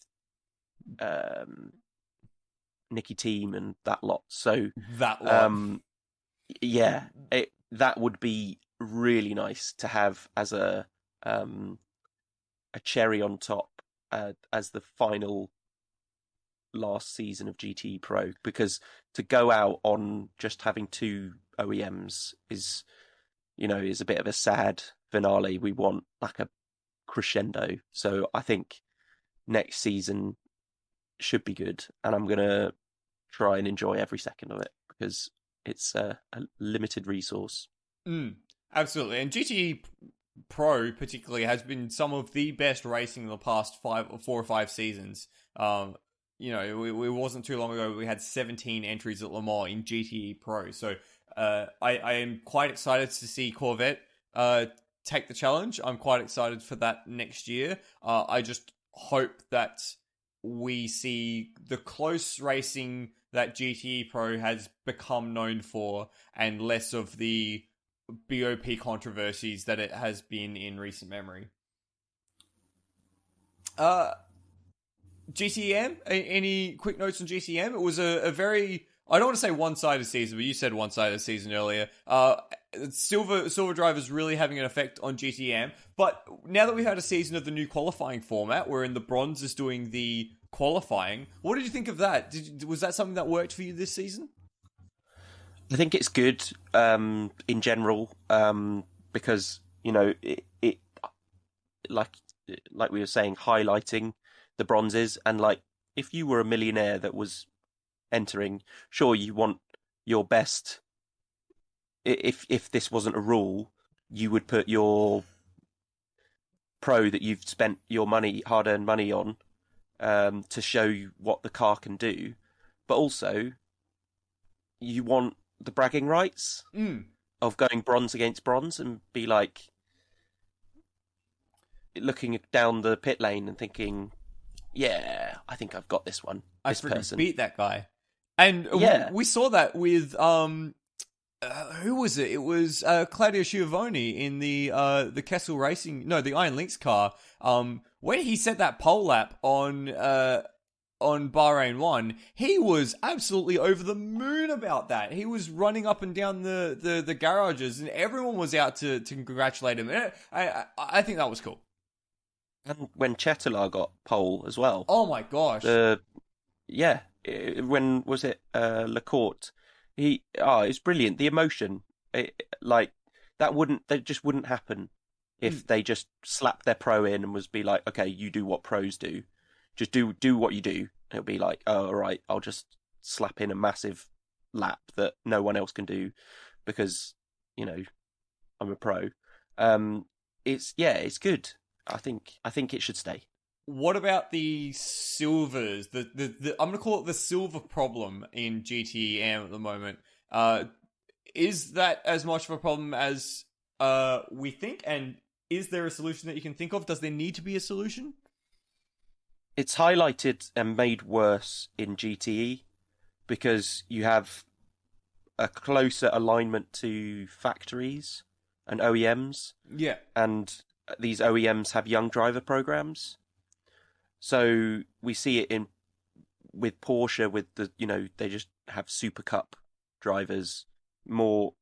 S2: Nicky Team and that lot. So
S1: that lot.
S2: That would be really nice to have as a cherry on top as the final last season of GTE Pro, because to go out on just having 2 OEMs is a bit of a sad finale. We want like a crescendo. So I think next season should be good, and I'm gonna try and enjoy every second of it because it's a limited resource.
S1: Absolutely, and GTE Pro particularly has been some of the best racing in the past 4 or 5 seasons. It wasn't too long ago we had 17 entries at Le Mans in GTE Pro. So I am quite excited to see Corvette take the challenge. I'm quite excited for that next year. I just hope that we see the close racing that GTE-Pro has become known for, and less of the BOP controversies that it has been in recent memory. GTE-Am, any quick notes on GTE-Am? It was a very, I don't want to say one-sided season, but you said one-sided season earlier. Silver drivers really having an effect on GTE-Am. But now that we've had a season of the new qualifying format, wherein the bronze is doing the qualifying, what did you think of that? Was that something that worked for you this season?
S2: I think it's good in general because, you know, it like we were saying, highlighting the bronzes, and like if you were a millionaire that was entering, sure, you want your best. If this wasn't a rule, you would put your pro that you've spent your money, hard-earned money on, to show you what the car can do, but also you want the bragging rights of going bronze against bronze and be like looking down the pit lane and thinking, yeah, I think I've got this one.
S1: I freaking beat that guy. And we saw that with who was it? It was Claudio Schiavone in the Kessel Racing, no, the Iron Lynx car. When he set that pole lap on Bahrain 1, he was absolutely over the moon about that. He was running up and down the garages, and everyone was out to congratulate him. And I think that was cool.
S2: And when Chetala got pole as well.
S1: Oh my gosh.
S2: When was it Lacourte? It's brilliant. The emotion, that just wouldn't happen if they just slapped their pro in and be like, okay, you do what pros do. Just do what you do. It'll be like, oh, all right, I'll just slap in a massive lap that no one else can do because, you know, I'm a pro. It's good. I think it should stay.
S1: What about the silvers? The I'm going to call it the silver problem in GTE-Am at the moment. Is that as much of a problem as we think? And is there a solution that you can think of? Does there need to be a solution?
S2: It's highlighted and made worse in GTE because you have a closer alignment to factories and OEMs. Yeah. And these OEMs have young driver programs. So we see it with Porsche, with they just have Super Cup drivers more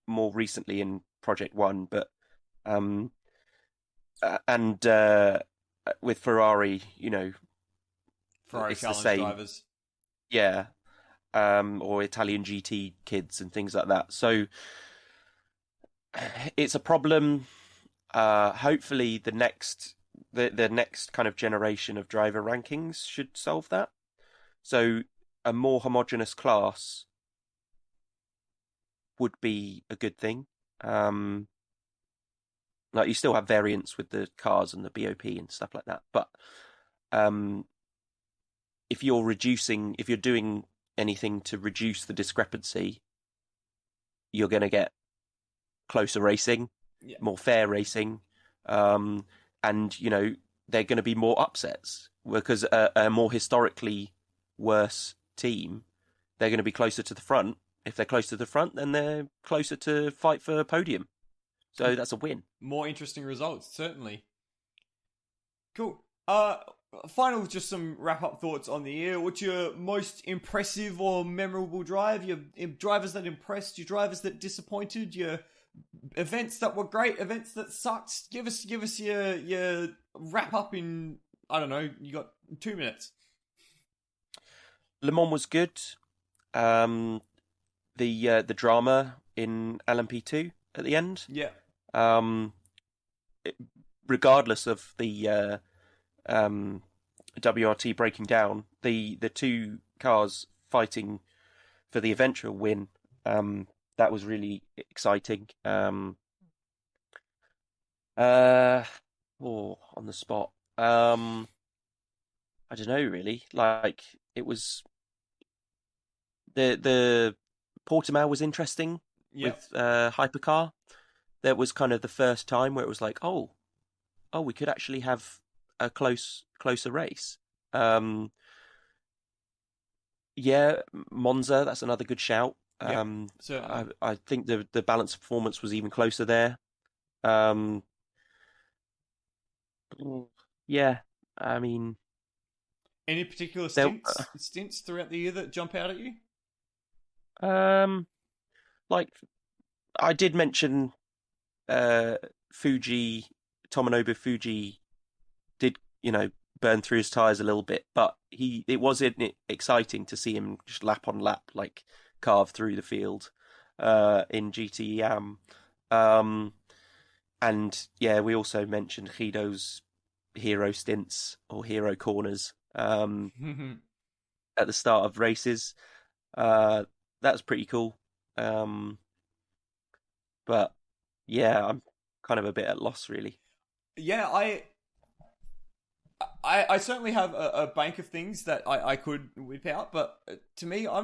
S2: recently in Project One, but with Ferrari,
S1: Ferrari
S2: it's
S1: Challenge
S2: the same.
S1: Drivers.
S2: Yeah. Or Italian GT kids and things like that. So it's a problem. Hopefully the next kind of generation of driver rankings should solve that. So a more homogeneous class would be a good thing. Like you still have variants with the cars and the BOP and stuff like that, but if you're doing anything to reduce the discrepancy, you're going to get closer racing, more fair racing, and they're going to be more upsets because a more historically worse team, they're going to be closer to the front. If they're close to the front, then they're closer to fight for a podium. So that's a win.
S1: More interesting results, certainly. Cool. Final, just some wrap-up thoughts on the year. What's your most impressive or memorable drive? Your drivers that impressed, your drivers that disappointed, your events that were great, events that sucked. Give us your wrap-up in, I don't know, you got 2 minutes.
S2: Le Mans was good. The drama in LMP2 at the end.
S1: Yeah.
S2: Regardless of the WRT breaking down, the two cars fighting for the eventual win, that was really exciting. On the spot. I don't know really. Like it was the Portimao was interesting with Hypercar. That was kind of the first time where it was like, oh, we could actually have a closer race. Yeah, Monza, that's another good shout.
S1: So
S2: I think the balance of performance was even closer there. Yeah, I mean,
S1: any particular
S2: there,
S1: stints throughout the year that jump out at you?
S2: like I did mention, Fuji, Tomonobu Fuji did, burn through his tyres a little bit, but it was exciting to see him just lap on lap, like carve through the field in GTE-Am. And yeah, we also mentioned Guido's hero stints or hero corners at the start of races. That's pretty cool. But yeah, I'm kind of a bit at loss, really.
S1: Yeah, I certainly have a bank of things that I could whip out, but to me, I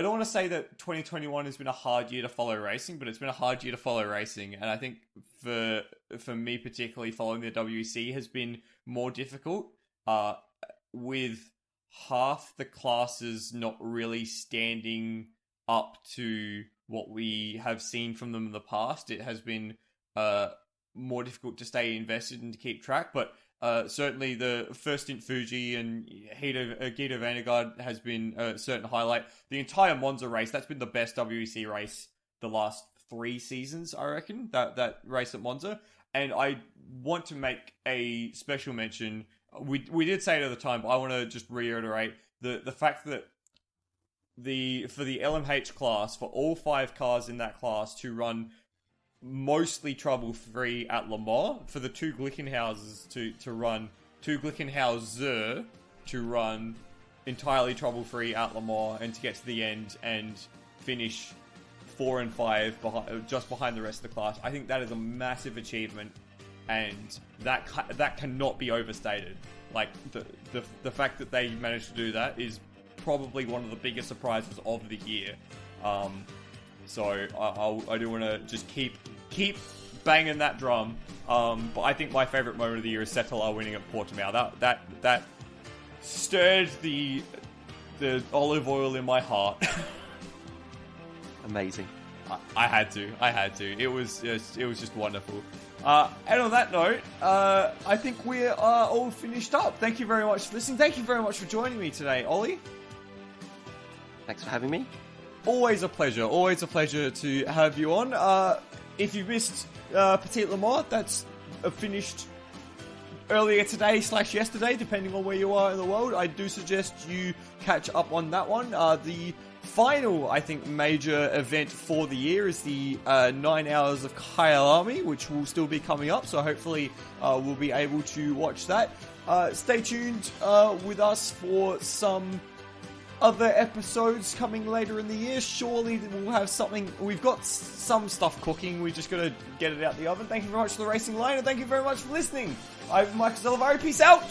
S1: don't want to say that 2021 has been a hard year to follow racing, but it's been a hard year to follow racing, and I think for me particularly, following the WEC has been more difficult. With half the classes not really standing up to what we have seen from them in the past, it has been more difficult to stay invested and to keep track, but certainly the first stint Fuji and Guido Vandergaard has been a certain highlight. The entire Monza race, that's been the best WEC race the last 3 seasons, I reckon, that race at Monza. And I want to make a special mention. We did say it at the time, but I want to just reiterate the fact that for the LMH class, for all 5 cars in that class to run mostly trouble-free at Le Mans, for the 2 Glickenhauses to run 2 Glickenhauser to run entirely trouble-free at Le Mans and to get to the end and finish 4 and 5 just behind the rest of the class. I think that is a massive achievement, and that cannot be overstated. Like the fact that they managed to do that is probably one of the biggest surprises of the year. So I do want to just keep banging that drum. But I think my favourite moment of the year is Settelar winning at Portimao. That stirred the olive oil in my heart.
S2: Amazing.
S1: I had to. It was just wonderful. And on that note, I think we are all finished up. Thank you very much for listening. Thank you very much for joining me today, Ollie.
S2: Thanks for having me.
S1: Always a pleasure to have you on. If you missed Petit Le Mans, that's finished earlier today / yesterday, depending on where you are in the world. I do suggest you catch up on that one. The final, I think, major event for the year is the 9 Hours of Kyalami, which will still be coming up, so hopefully we'll be able to watch that. Stay tuned with us for some other episodes coming later in the year. Surely we'll have something. We've got some stuff cooking. We just got to get it out the oven. Thank you very much for The Racing Line, and thank you very much for listening. I'm Michael Zelavari. Peace out.